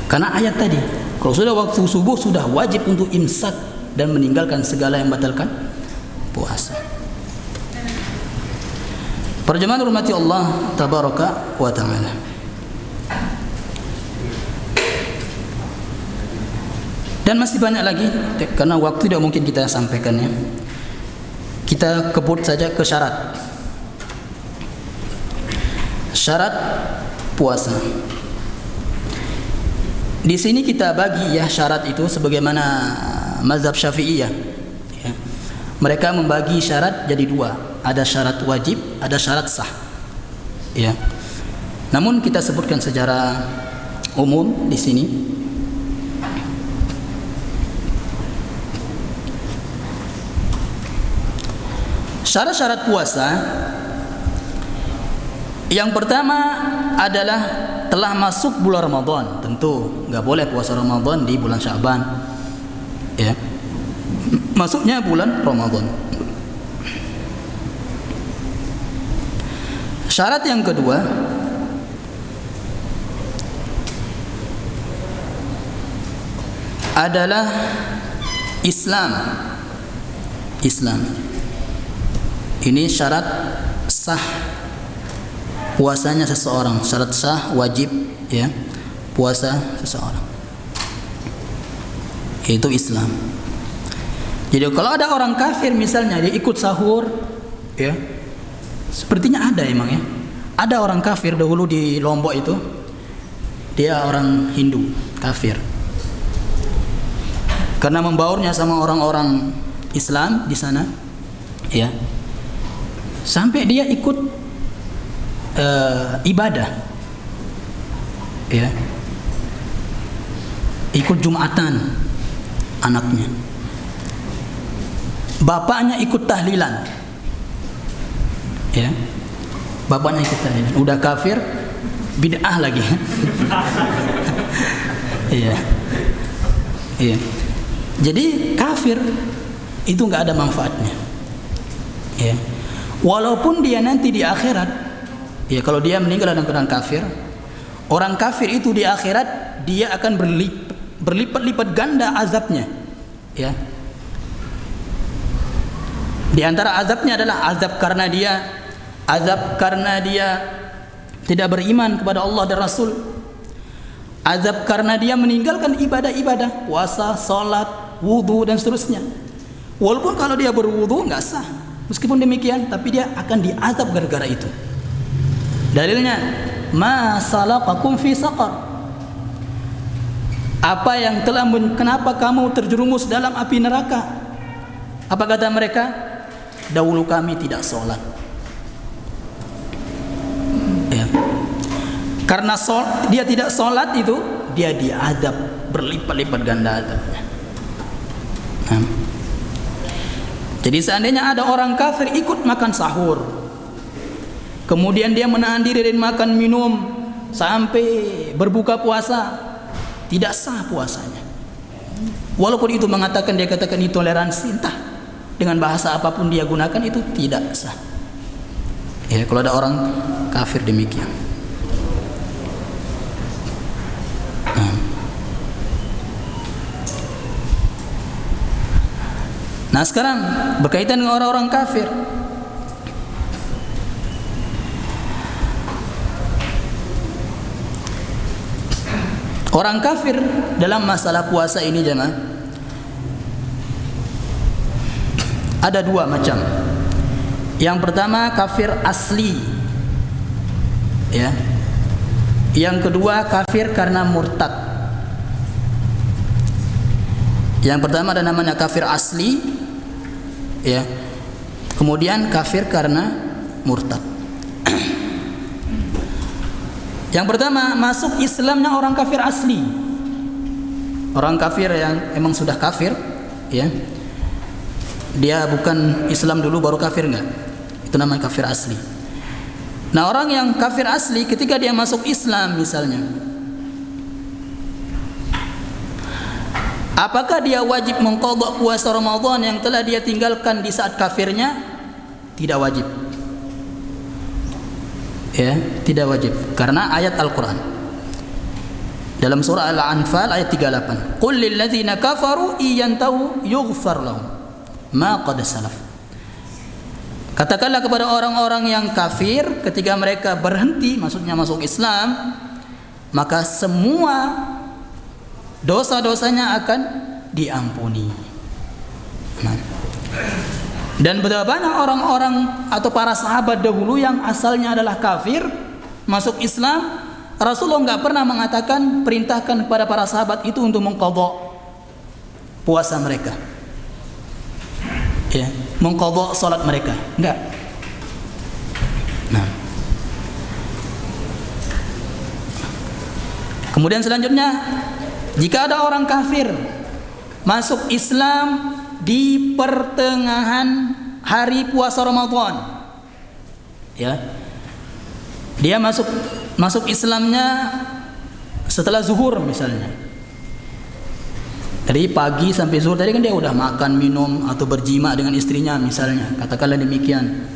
[SPEAKER 1] karena ayat tadi, kalau sudah waktu subuh sudah wajib untuk imsak dan meninggalkan segala yang membatalkan puasa. Para jemaah hormati Allah tabaraka wa taala. Dan masih banyak lagi, karena waktu tidak mungkin kita sampaikannya. Kita kebut saja ke syarat. Syarat puasa. Di sini kita bagi ya syarat itu sebagaimana mazhab Syafi'iyah. Ya. Mereka membagi syarat jadi dua. Ada syarat wajib, ada syarat sah. Ya. Namun kita sebutkan secara umum di sini. Syarat-syarat puasa yang pertama adalah telah masuk bulan Ramadan. Tentu nggak boleh puasa Ramadan di bulan Sya'ban, ya, masuknya bulan Ramadan. Syarat yang kedua adalah Islam. Ini syarat sah puasanya seseorang, syarat sah wajib, ya, puasa seseorang, yaitu Islam. Jadi kalau ada orang kafir misalnya dia ikut sahur, ya, sepertinya ada emang ya, ada orang kafir dahulu di Lombok itu, dia orang Hindu kafir, karena membaurnya sama orang-orang Islam di sana, ya, sampai dia ikut ibadah, ya, ikut Jumatan anaknya, bapaknya ikut tahlilan, ya, bapaknya ikut tahlilan, udah kafir, bid'ah lagi. Iya, iya. Jadi kafir itu nggak ada manfaatnya, ya. Walaupun dia nanti di akhirat, ya, kalau dia meninggal dalam keadaan kafir, orang kafir itu di akhirat dia akan berlipat-lipat ganda azabnya, ya. Di antara azabnya adalah azab karena dia tidak beriman kepada Allah dan Rasul, azab karena dia meninggalkan ibadah-ibadah, puasa, salat, wudu dan seterusnya. Walaupun kalau dia berwudu nggak sah, meskipun demikian, tapi dia akan diazab gara-gara itu. Dalilnya, ma salaqakum fi saqar. Kenapa kamu terjerumus dalam api neraka? Apa kata mereka? Dahulu kami tidak sholat. Ya. Karena dia tidak sholat itu, dia diazab berlipat-lipat ganda azabnya. Nah. Jadi seandainya ada orang kafir ikut makan sahur, kemudian dia menahan diri dari makan minum sampai berbuka puasa, tidak sah puasanya. Walaupun itu dia katakan intoleransi, entah dengan bahasa apapun dia gunakan, itu tidak sah. Ya, kalau ada orang kafir demikian. Nah, sekarang berkaitan dengan orang-orang kafir. Orang kafir dalam masalah puasa ini jemaah ada dua macam. Yang pertama kafir asli, ya. Yang kedua kafir karena murtad. Yang pertama ada namanya kafir asli, ya. Kemudian kafir karena murtad. Yang pertama, masuk Islamnya orang kafir asli. Orang kafir yang emang sudah kafir, ya. Dia bukan Islam dulu baru kafir, enggak. Itu namanya kafir asli. Nah, orang yang kafir asli ketika dia masuk Islam misalnya, apakah dia wajib mengqadha puasa Ramadan yang telah dia tinggalkan di saat kafirnya? Tidak wajib. Ya, tidak wajib karena ayat Al-Qur'an. Dalam surah Al-Anfal ayat 38. Qul lil ladzina kafaru iyantahu yughfar lahum ma qad salaf. Katakanlah kepada orang-orang yang kafir ketika mereka berhenti, maksudnya masuk Islam, maka semua dosa-dosanya akan diampuni. Dan betapa banyak orang-orang atau para sahabat dahulu yang asalnya adalah kafir masuk Islam, Rasulullah enggak pernah mengatakan perintahkan kepada para sahabat itu untuk mengqadha puasa mereka, ya, mengqadha salat mereka, enggak. Nah, kemudian selanjutnya, jika ada orang kafir masuk Islam di pertengahan hari puasa Ramadan, ya, dia masuk Islamnya setelah zuhur misalnya, dari pagi sampai zuhur tadi kan dia udah makan minum atau berjima dengan istrinya misalnya, katakanlah demikian.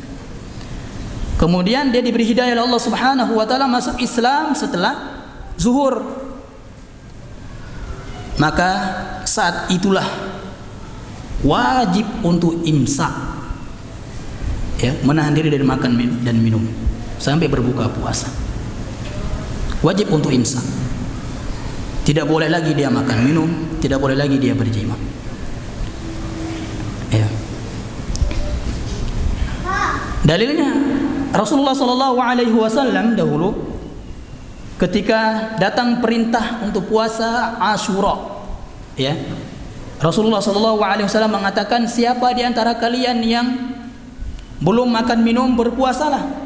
[SPEAKER 1] Kemudian dia diberi hidayah oleh Allah Subhanahu wa taala masuk Islam setelah zuhur, maka saat itulah wajib untuk imsak, ya, menahan diri dari makan dan minum sampai berbuka puasa. Wajib untuk imsak. Tidak boleh lagi dia makan minum, tidak boleh lagi dia berjima. Ya. Dalilnya Rasulullah SAW dahulu ketika datang perintah untuk puasa Asyura, ya, Rasulullah SAW mengatakan, siapa di antara kalian yang belum makan minum berpuasalah.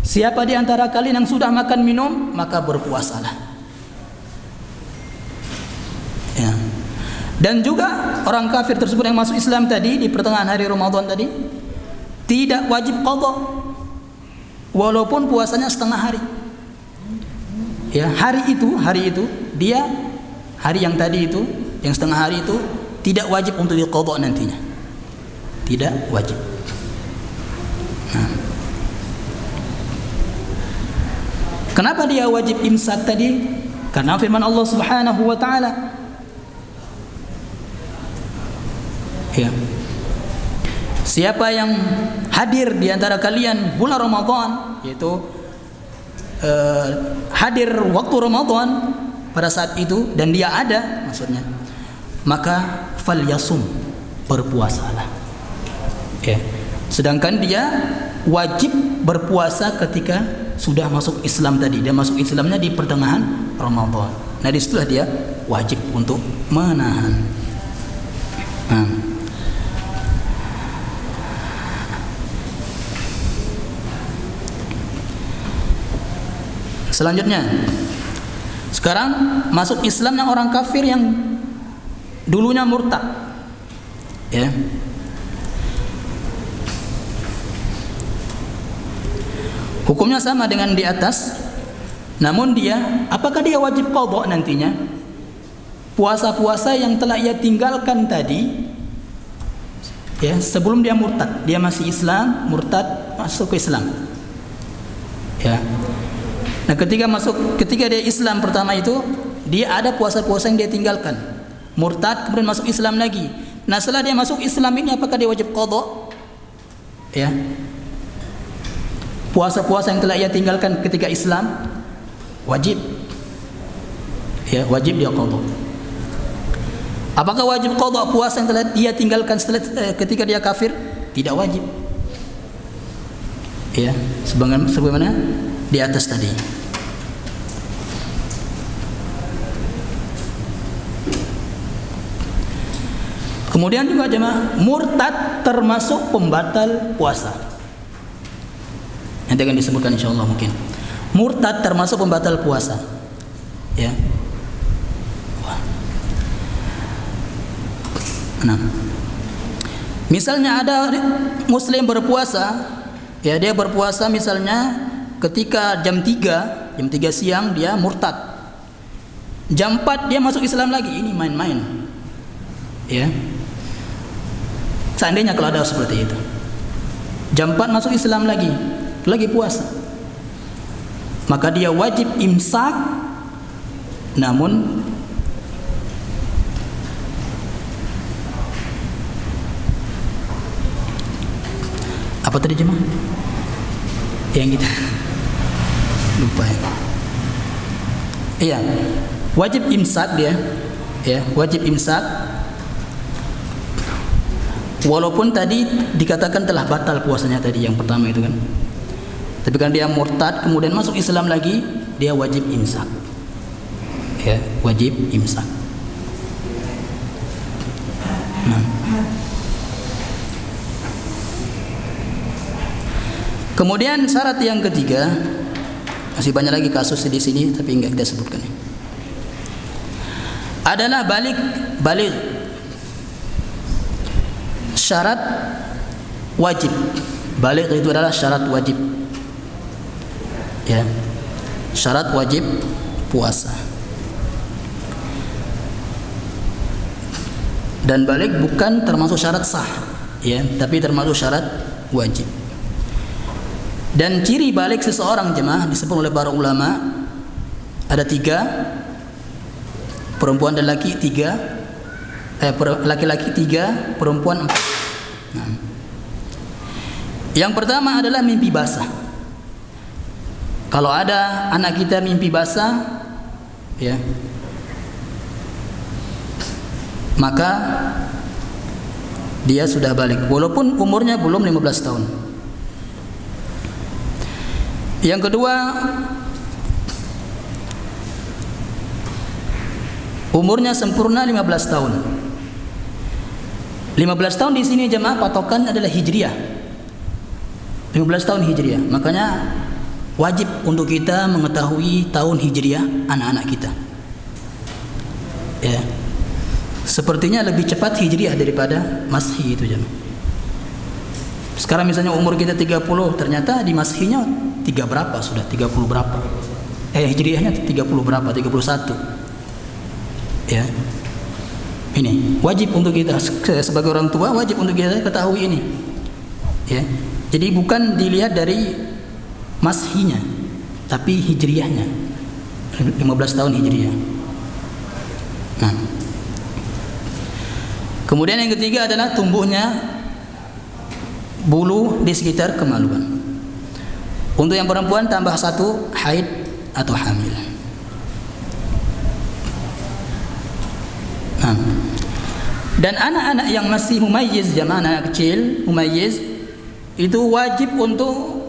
[SPEAKER 1] Siapa di antara kalian yang sudah makan minum maka berpuasalah. Ya. Dan juga orang kafir tersebut yang masuk Islam tadi di pertengahan hari Ramadan tadi tidak wajib qadha walaupun puasanya setengah hari. Ya, hari itu dia hari yang tadi itu, yang setengah hari itu tidak wajib untuk diqadha nantinya. Tidak wajib. Nah. Kenapa dia wajib imsak tadi? Karena firman Allah Subhanahu wa taala. Ya. Siapa yang hadir di antara kalian bulan Ramadan, yaitu hadir waktu Ramadan pada saat itu dan dia ada maksudnya, maka falyasum, berpuasalah. Ya. Sedangkan dia wajib berpuasa ketika sudah masuk Islam tadi. Dia masuk Islamnya di pertengahan Ramadan. Nah, disitulah dia wajib untuk menahan. Nah. Selanjutnya, sekarang masuk Islamnya orang kafir yang dulunya murtad, ya. Hukumnya sama dengan di atas. Namun dia, apakah dia wajib qadha nantinya? Puasa-puasa yang telah ia tinggalkan tadi, ya, sebelum dia murtad, dia masih Islam, murtad masuk ke Islam. Ya. Nah, ketika dia Islam pertama itu, dia ada puasa-puasa yang dia tinggalkan. Murtad kemudian masuk Islam lagi. Nah, setelah dia masuk Islam ini apakah dia wajib qadha? Ya. Puasa-puasa yang telah ia tinggalkan ketika Islam wajib. Ya, wajib dia qadha. Apakah wajib qadha puasa yang telah dia tinggalkan ketika dia kafir? Tidak wajib. Ya, sebagaimana di atas tadi. Kemudian juga jemaah, murtad termasuk pembatal puasa. Nanti akan disebutkan insyaallah mungkin. Murtad termasuk pembatal puasa. Ya. Nah, misalnya ada muslim berpuasa, ya, dia berpuasa misalnya ketika jam 3 siang dia murtad. Jam 4 dia masuk Islam lagi, ini main-main. Ya. Seandainya kalau ada seperti itu. Jam 4 masuk Islam lagi puasa. Maka dia wajib imsak, namun apa tadi jemaah? Yang kita lupa ya. Iya, wajib imsak dia, ya, wajib imsak. Walaupun tadi dikatakan telah batal puasanya tadi yang pertama itu kan. Tapi kan dia murtad kemudian masuk Islam lagi, dia wajib imsak. Ya, wajib imsak. Nah. Kemudian syarat yang ketiga, masih banyak lagi kasus di sini tapi enggak kita sebutkan. Adalah balik. Syarat wajib. Balik itu adalah syarat wajib. Ya. Syarat wajib puasa. Dan balik bukan termasuk syarat sah, ya, tapi termasuk syarat wajib. Dan ciri balik seseorang jemaah disebut oleh para ulama ada 3, perempuan dan laki 3, laki-laki 3, perempuan 4. Nah. Yang pertama adalah mimpi basah. Kalau ada anak kita mimpi basah, ya, maka dia sudah balik walaupun umurnya belum 15 tahun. Yang kedua, umurnya sempurna 15 tahun. 15 tahun di sini jemaah patokan adalah hijriah. 15 tahun hijriah. Makanya wajib untuk kita mengetahui tahun hijriah anak-anak kita. Ya. Sepertinya lebih cepat hijriah daripada masih itu jemaah. Sekarang misalnya umur kita 30, ternyata di masihnya 3 berapa sudah 30 berapa. Hijriahnya 30 berapa, 31. Ya. Ini wajib untuk kita sebagai orang tua, wajib untuk kita ketahui ini. Ya. Jadi bukan dilihat dari masihnya, tapi hijriahnya. 15 tahun hijriah. Nah. Kemudian yang ketiga adalah tumbuhnya bulu di sekitar kemaluan. Untuk yang perempuan tambah 1 haid atau hamil. Nah. Dan anak-anak yang masih mumayyiz, jamaah anak kecil mumayyiz, itu wajib untuk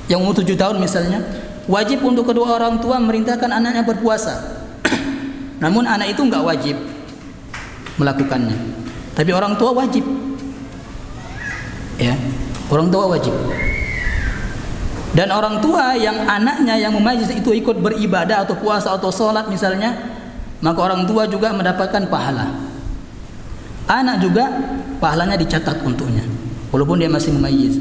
[SPEAKER 1] yang umur 7 tahun misalnya, wajib untuk kedua orang tua merintahkan anaknya berpuasa. Namun anak itu enggak wajib melakukannya. Tapi orang tua wajib. Ya, orang tua wajib. Dan orang tua yang anaknya yang mumayyiz itu ikut beribadah atau puasa atau sholat misalnya, maka orang tua juga mendapatkan pahala. Anak juga pahalanya dicatat untuknya walaupun dia masih mumayyiz.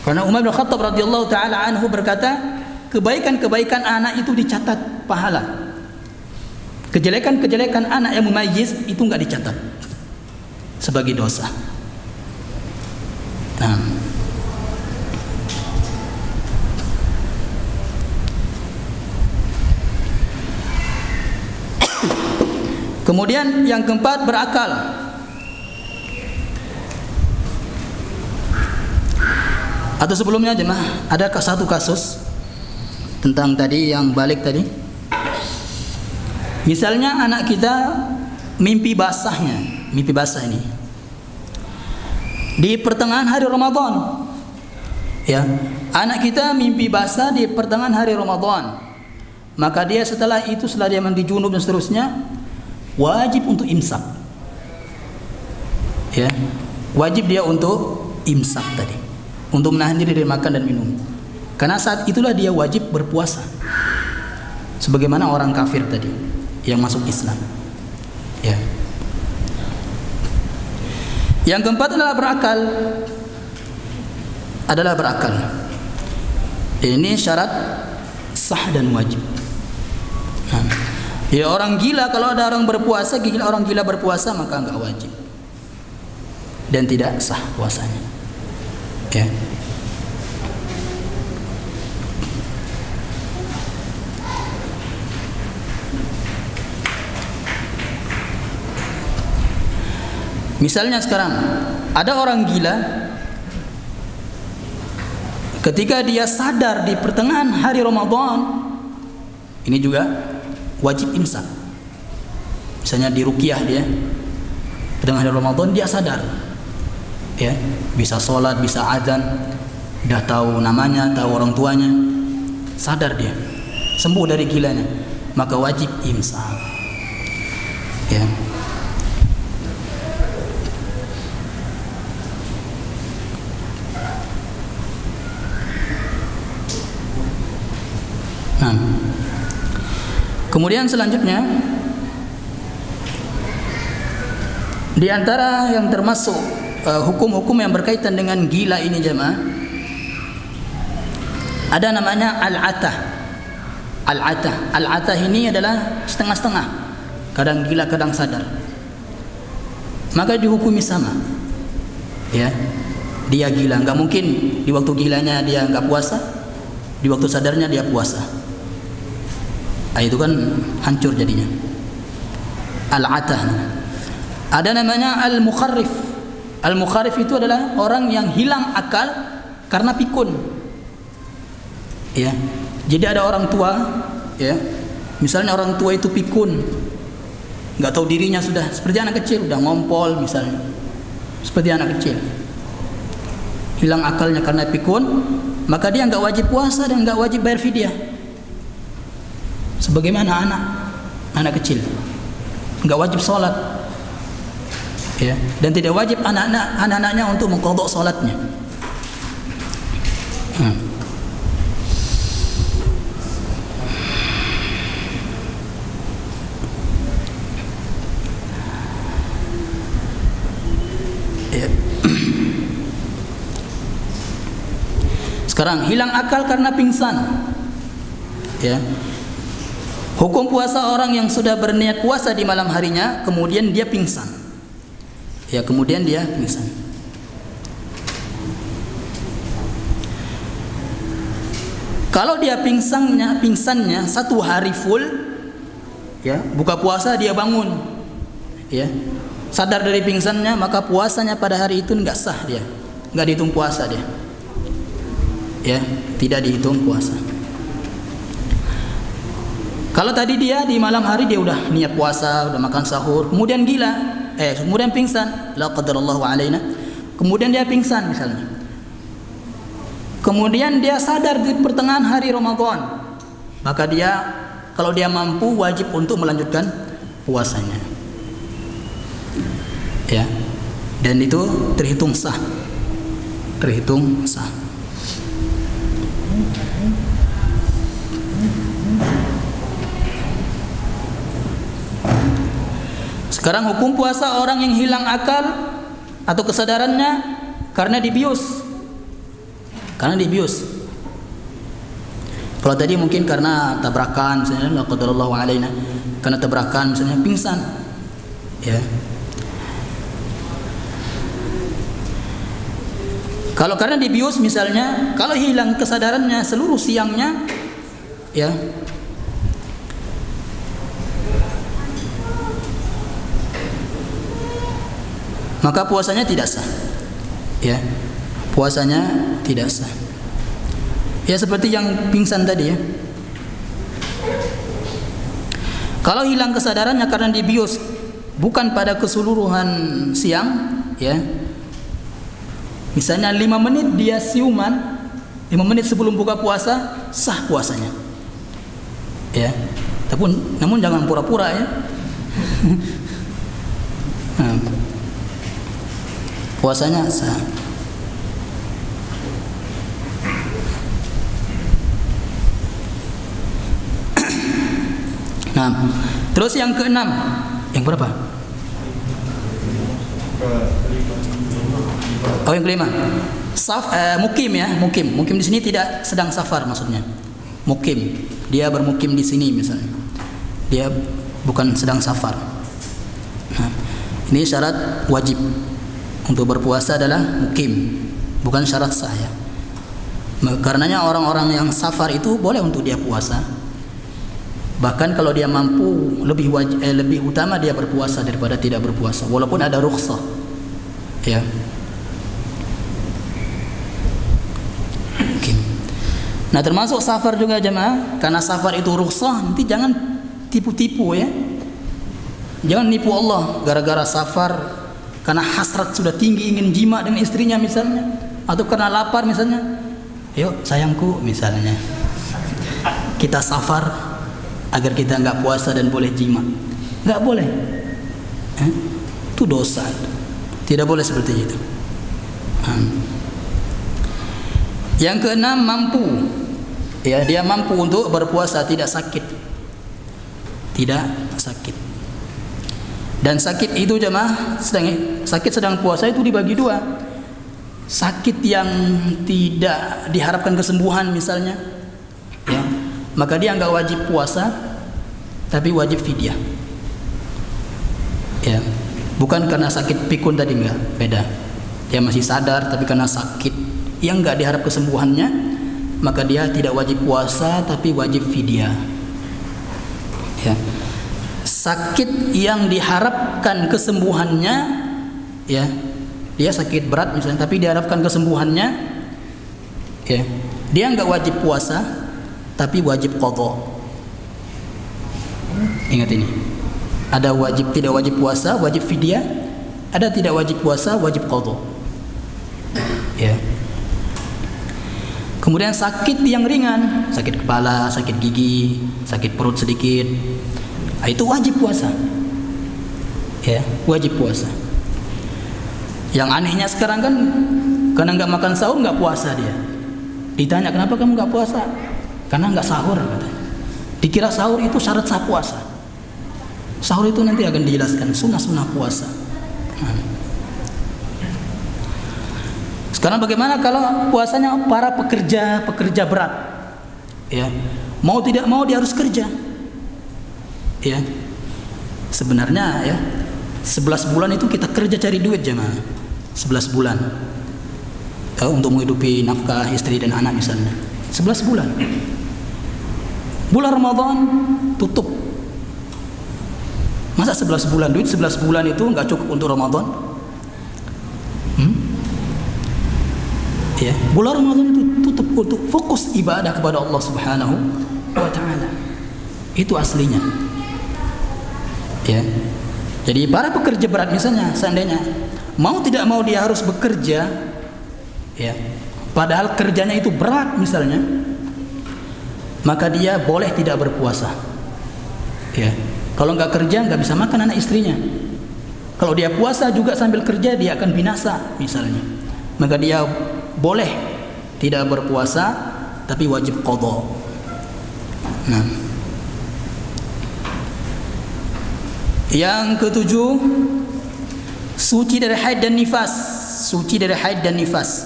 [SPEAKER 1] Karena Umar bin Khattab radhiyallahu taala anhu berkata, kebaikan-kebaikan anak itu dicatat pahala. Kejelekan-kejelekan anak yang mumayyiz itu enggak dicatat sebagai dosa. Nah, kemudian yang keempat, berakal. Atau sebelumnya jemaah, ada satu kasus tentang tadi yang balik tadi. Misalnya anak kita mimpi basah ini di pertengahan hari Ramadan. Ya, anak kita mimpi basah di pertengahan hari Ramadan. Maka dia setelah dia mandi junub dan seterusnya, wajib untuk imsak. Ya, wajib dia untuk imsak tadi, untuk menahan diri dari makan dan minum. Karena saat itulah dia wajib berpuasa. Sebagaimana orang kafir tadi yang masuk Islam. Ya. Yang keempat adalah berakal. Ini syarat sah dan wajib. Nah, ya orang gila, kalau ada orang gila berpuasa maka enggak wajib dan tidak sah puasanya. Ya. Misalnya sekarang ada orang gila, ketika dia sadar di pertengahan hari Ramadan, ini juga wajib imsak. Misalnya di ruqyah dia pertengahan hari Ramadan dia sadar, ya, bisa sholat, bisa azan, dah tahu namanya, tahu orang tuanya, sadar dia, sembuh dari gilanya, maka wajib imsak. Ya. Nah, kemudian selanjutnya di antara yang termasuk hukum-hukum yang berkaitan dengan gila ini jemaah, ada namanya al-atah. Al-atah ini adalah setengah-setengah, kadang gila kadang sadar. Maka dihukumi sama. Ya, dia gila, enggak mungkin di waktu gilanya dia enggak puasa, di waktu sadarnya dia puasa. Itu kan hancur jadinya. Al-atah. Ada namanya al-mukharrif. Al-mukharrif itu adalah orang yang hilang akal karena pikun. Ya. Jadi ada orang tua, ya. Misalnya orang tua itu pikun, enggak tahu dirinya sudah seperti anak kecil, udah ngompol misalnya. Seperti anak kecil. Hilang akalnya karena pikun, maka dia enggak wajib puasa dan enggak wajib bayar fidyah. Sebagaimana anak kecil enggak wajib sholat, ya, dan tidak wajib anak-anaknya untuk mengqadha sholatnya. Ya. Sekarang hilang akal karena pingsan, ya. Hukum puasa orang yang sudah berniat puasa di malam harinya, kemudian dia pingsan. Ya, kemudian dia pingsan. Kalau dia pingsannya 1 hari full, ya, buka puasa dia bangun, ya, sadar dari pingsannya, maka puasanya pada hari itu enggak sah dia, enggak dihitung puasa dia. Ya, tidak dihitung puasa. Kalau tadi dia di malam hari dia udah niat puasa, udah makan sahur, kemudian kemudian pingsan, la qadarallahu alaina. Kemudian dia pingsan misalnya. Kemudian dia sadar di pertengahan hari Ramadan. Maka dia kalau dia mampu wajib untuk melanjutkan puasanya. Ya. Dan itu terhitung sah. Terhitung sah. Sekarang hukum puasa orang yang hilang akal atau kesadarannya karena dibius. karena dibius. Kalau tadi mungkin karena tabrakan misalnya, la qadarullahu alaina, karena tabrakan misalnya pingsan. Ya. Kalau karena dibius misalnya, kalau hilang kesadarannya seluruh siangnya, ya, maka puasanya tidak sah. Ya, puasanya tidak sah. Ya seperti yang pingsan tadi ya. Kalau hilang kesadarannya karena dibius, bukan pada keseluruhan siang, ya. Misalnya 5 menit dia siuman, 5 menit sebelum buka puasa, sah puasanya. Ya. Namun jangan pura-pura ya. Nah, puasanya sah. Nah, terus yang keenam, yang berapa? Oh, yang kelima. Mukim ya, mukim di sini tidak sedang safar maksudnya. Mukim, dia bermukim di sini misalnya. Dia bukan sedang safar. Nah, ini syarat wajib untuk berpuasa adalah mukim, bukan syarat sah ya. Karenanya orang-orang yang safar itu boleh untuk dia puasa. Bahkan kalau dia mampu lebih utama dia berpuasa daripada tidak berpuasa, walaupun ada rukhsah. Ya. Okay. Nah, termasuk safar juga jemaah, karena safar itu rukhsah, nanti jangan tipu-tipu ya. Jangan nipu Allah gara-gara safar karena hasrat sudah tinggi ingin jima dengan istrinya misalnya, atau karena lapar misalnya. Yuk sayangku misalnya, kita safar agar kita enggak puasa dan boleh jima. Enggak boleh. Itu dosa. Tidak boleh seperti itu. Yang keenam, mampu. Ya, dia mampu untuk berpuasa, tidak sakit. Tidak sakit. Dan sakit itu jemaah, sakit sedang puasa itu dibagi dua. Sakit yang tidak diharapkan kesembuhan misalnya, ya, maka dia enggak wajib puasa, tapi wajib fidyah. Ya, bukan karena sakit pikun tadi, enggak, beda. Dia masih sadar, tapi karena sakit yang enggak diharap kesembuhannya, maka dia tidak wajib puasa, tapi wajib fidyah. Ya, sakit yang diharapkan kesembuhannya, ya, dia sakit berat misalnya, tapi diharapkan kesembuhannya, ya, dia enggak wajib puasa, tapi wajib qadha. Ingat ini. Ada wajib tidak wajib puasa, wajib fidyah. Ada tidak wajib puasa, wajib qadha. Ya. Kemudian sakit yang ringan, sakit kepala, sakit gigi, sakit perut sedikit, itu wajib puasa. Ya, wajib puasa. Yang anehnya sekarang kan, karena enggak makan sahur enggak puasa dia. Ditanya kenapa kamu enggak puasa? Karena enggak sahur katanya. Dikira sahur itu syarat sah puasa. Sahur itu nanti akan dijelaskan sunnah-sunnah puasa. Sekarang bagaimana kalau puasanya para pekerja berat? Ya. Mau tidak mau dia harus kerja. Ya. Sebenarnya ya, 11 bulan itu kita kerja cari duit jemaah. 11 bulan. Untuk menghidupi nafkah istri dan anak misalnya. 11 bulan. Bulan Ramadan tutup. Masa 11 bulan duit 11 bulan itu enggak cukup untuk Ramadan? Ya, bulan Ramadan itu tutup untuk fokus ibadah kepada Allah Subhanahu wa taala. Itu aslinya. Ya. Jadi para pekerja berat misalnya, seandainya mau tidak mau dia harus bekerja, ya, padahal kerjanya itu berat misalnya, maka dia boleh tidak berpuasa. Ya. Kalau enggak kerja enggak bisa makan anak istrinya. Kalau dia puasa juga sambil kerja dia akan binasa misalnya. Maka dia boleh tidak berpuasa tapi wajib qadha. Nah. Yang ketujuh, suci dari haid dan nifas. Suci dari haid dan nifas.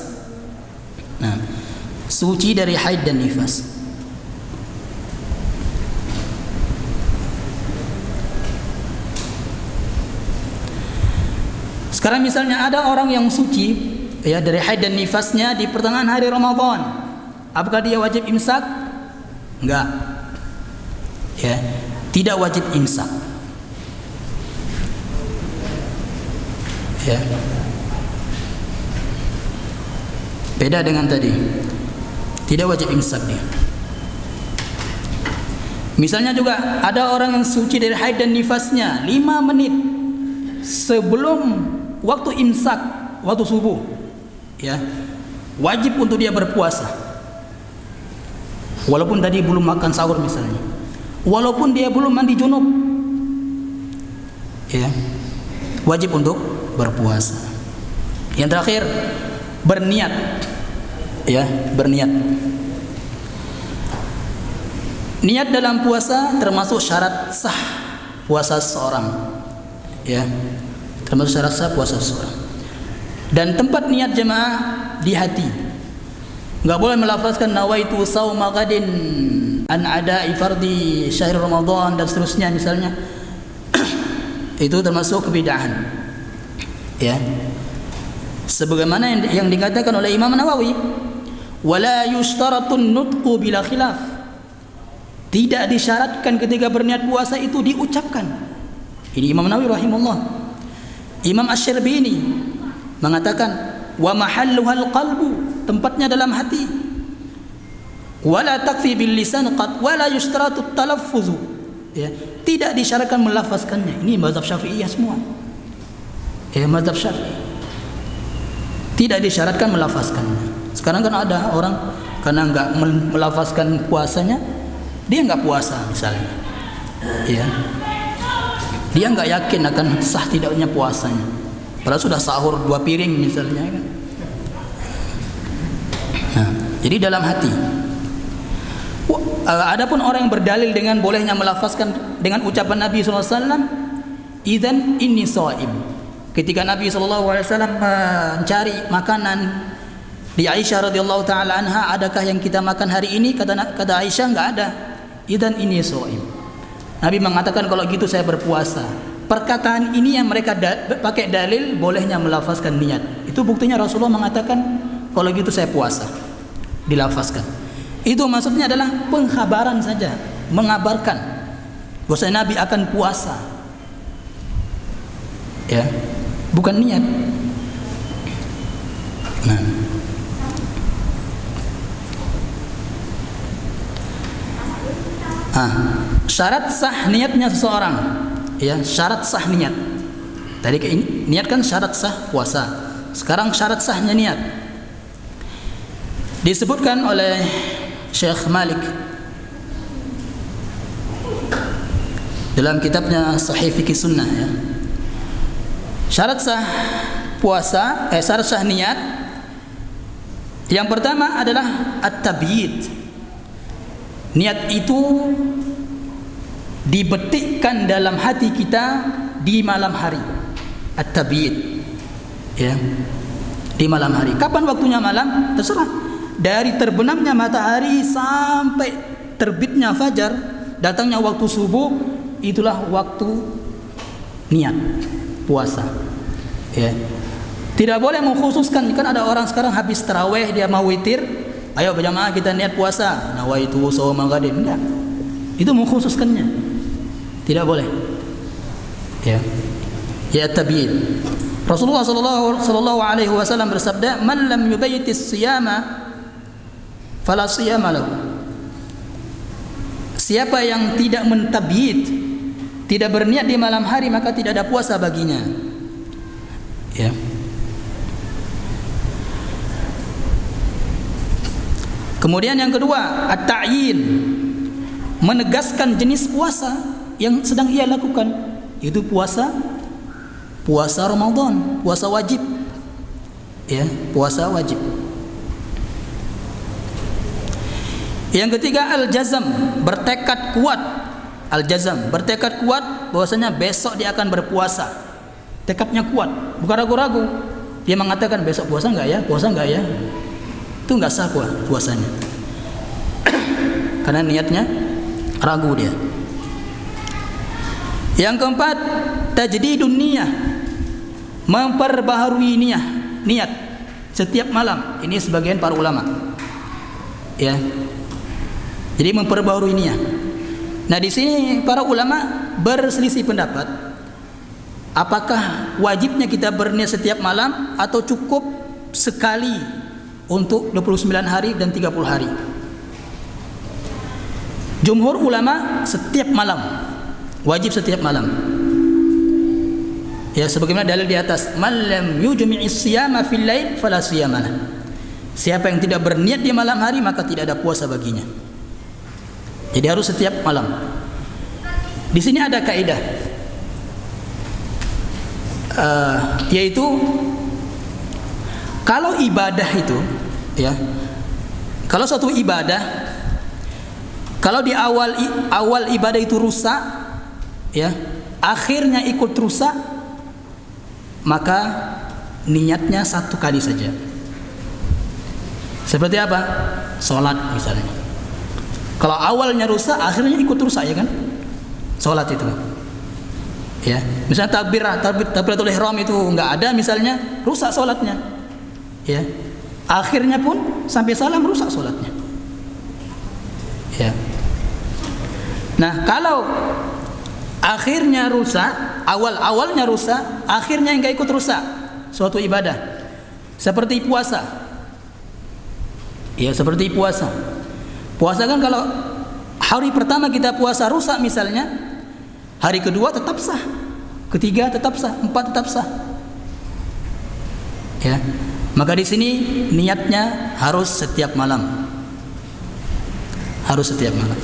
[SPEAKER 1] Nah, suci dari haid dan nifas. Sekarang misalnya ada orang yang suci ya dari haid dan nifasnya di pertengahan hari Ramadan, apakah dia wajib imsak? Enggak. Ya, tidak wajib imsak. Ya. Beda dengan tadi. Tidak wajib imsak dia. Misalnya juga ada orang yang suci dari haid dan nifasnya 5 menit sebelum waktu imsak, waktu subuh, ya, wajib untuk dia berpuasa. Walaupun tadi belum makan sahur misalnya, walaupun dia belum mandi junub, ya, wajib untuk berpuasa. Yang terakhir, berniat, ya, berniat. Niat dalam puasa termasuk syarat sah puasa seorang, ya, termasuk syarat sah puasa seorang. Dan tempat niat jemaah di hati. Enggak boleh melafazkan nawaitu shauma ghadin an ada'i fardhi syahr Ramadan dan seterusnya misalnya. Itu termasuk kebid'ahan. Ya. Sebagaimana yang dikatakan oleh Imam Nawawi, wala yushtaratun nutqu bila khilaf. Tidak disyaratkan ketika berniat puasa itu diucapkan. Ini Imam Nawawi rahimahullah. Imam Asy-Syarbini mengatakan wa mahalluhal qalbu, tempatnya dalam hati. Wala takfi bil lisan qad wala yushtaratu talaffuz. Ya, tidak disyaratkan melafazkannya. Ini mazhab Syafi'iyah semua. Mazhab Syafi'i. Tidak disyaratkan melafazkannya. Sekarang kan ada orang karena enggak melafazkan puasanya, dia enggak puasa misalnya. Ya. Dia enggak yakin akan sah tidaknya puasanya. Padahal sudah sahur 2 piring misalnya kan. Nah, jadi dalam hati. Adapun orang yang berdalil dengan bolehnya melafazkan dengan ucapan Nabi sallallahu alaihi wasallam, "Idzan inni shaim." Ketika Nabi sallallahu alaihi wasallam mencari makanan di Aisyah radhiyallahu taala anha, adakah yang kita makan hari ini? Kata Aisyah, enggak ada. Idzan inni shaim. Nabi mengatakan kalau gitu saya berpuasa. Perkataan ini yang mereka pakai dalil bolehnya melafazkan niat. Itu buktinya Rasulullah mengatakan kalau gitu saya puasa. Dilafazkan. Itu maksudnya adalah pengkhabaran saja, mengabarkan bahwa Nabi akan puasa. Ya, bukan niat. Nah. Syarat sah niatnya seseorang, ya, syarat sah niat. Tadi niat kan syarat sah puasa. Sekarang syarat sahnya niat. Disebutkan oleh Syekh Malik dalam kitabnya Sahih Fiqh Sunnah, ya. Syarat sah puasa, syarat sah niat yang pertama adalah at-tabyid. Niat itu dibetikkan dalam hati kita di malam hari. At-tabyid, ya, di malam hari. Kapan waktunya malam? Terserah. Dari terbenamnya matahari sampai terbitnya fajar, datangnya waktu subuh, itulah waktu niat puasa. Ya. Tidak boleh mengkhususkan. Kan ada orang sekarang habis tarawih dia mau witir, ayo berjamaah kita niat puasa. Nawaitu shauma ghadin. Enggak. Itu mengkhususkannya. Tidak boleh. Ya. Ya tabiin. Rasulullah sallallahu alaihi wasallam bersabda, "Man lam yubayyitis siyama fala siyama lahu." Siapa yang tidak mentabyid, tidak berniat di malam hari, maka tidak ada puasa baginya. Ya. Kemudian yang kedua, at-ta'yin, menegaskan jenis puasa yang sedang ia lakukan. Itu puasa Ramadan, puasa wajib. Ya, puasa wajib. Yang ketiga, al-jazam, bertekad kuat. Al-jazam, bertekad kuat bahwasanya besok dia akan berpuasa. Tekadnya kuat, bukan ragu-ragu. Dia mengatakan besok puasa enggak ya? Puasa enggak ya? itu nggak sah puasanya. Karena niatnya ragu dia. Yang keempat, tajdidun niyah, memperbaharui niat setiap malam. Ini sebagian para ulama, ya. Jadi memperbaharui niat. Nah, di sini para ulama berselisih pendapat, apakah wajibnya kita berniat setiap malam atau cukup sekali untuk 29 hari dan 30 hari. Jumhur ulama setiap malam, wajib setiap malam. Ya, sebagaimana dalil di atas, man lam yujmi'is siyama fil lail fala siyama lah. Siapa yang tidak berniat di malam hari maka tidak ada puasa baginya. Jadi harus setiap malam. Di sini ada kaidah, yaitu kalau ibadah itu, ya, kalau suatu ibadah, kalau di awal ibadah itu rusak, ya, akhirnya ikut rusak, maka niatnya satu kali saja. Seperti apa? Sholat misalnya. Kalau awalnya rusak, akhirnya ikut rusak, ya kan? Sholat itu, ya. Misalnya takbiratul ihram itu nggak ada, misalnya, rusak sholatnya, ya. Akhirnya pun sampai salam rusak sholatnya, ya. Nah, kalau akhirnya rusak, awalnya rusak, akhirnya nggak ikut rusak suatu ibadah, seperti puasa, ya, seperti puasa. Puasa kan kalau hari pertama kita puasa rusak misalnya, hari kedua tetap sah, ketiga tetap sah, empat tetap sah, ya. Maka di sini niatnya harus setiap malam, harus setiap malam,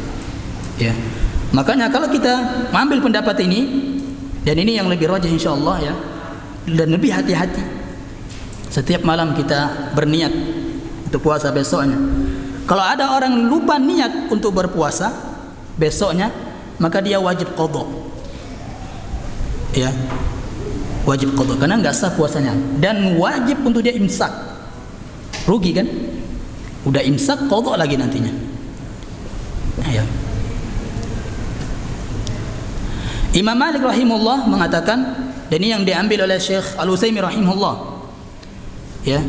[SPEAKER 1] ya. Makanya kalau kita mengambil pendapat ini, dan ini yang lebih rajih insyaallah, ya, dan lebih hati-hati, setiap malam kita berniat untuk puasa besoknya. Kalau ada orang lupa niat untuk berpuasa besoknya, maka dia wajib qadha, ya, wajib qadha, karena nggak sah puasanya, dan wajib untuk dia imsak. Rugi kan? Udah imsak, qadha lagi nantinya, ya. Imam Malik rahimahullah mengatakan, dan ini yang diambil oleh Syekh Al-Utsaimin rahimahullah, ya,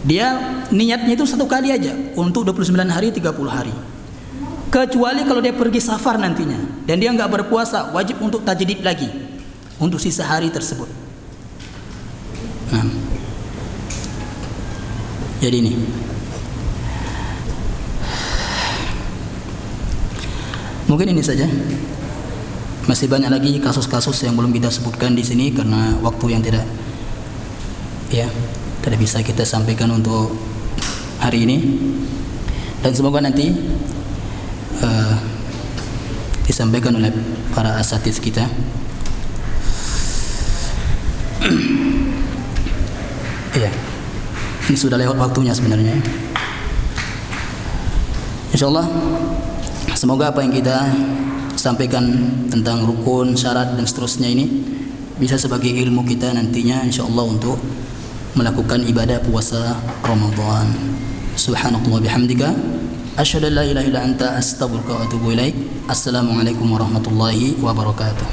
[SPEAKER 1] dia niatnya itu satu kali aja untuk 29 hari 30 hari. Kecuali kalau dia pergi safar nantinya dan dia nggak berpuasa, wajib untuk tajdid lagi untuk sisa hari tersebut. Nah, jadi ini mungkin ini saja. Masih banyak lagi kasus-kasus yang belum kita sebutkan di sini karena waktu yang tidak bisa kita sampaikan untuk hari ini, dan semoga nanti disampaikan oleh para asatiz kita. Ya, ini sudah lewat waktunya sebenarnya. Insyaallah, semoga apa yang kita sampaikan tentang rukun, syarat dan seterusnya ini bisa sebagai ilmu kita nantinya insyaallah untuk melakukan ibadah puasa Ramadan. Subhanallah bihamdika asyhadu an la ilaha illa anta astaghfiruka wa atubu ilaik. Assalamualaikum warahmatullahi wabarakatuh.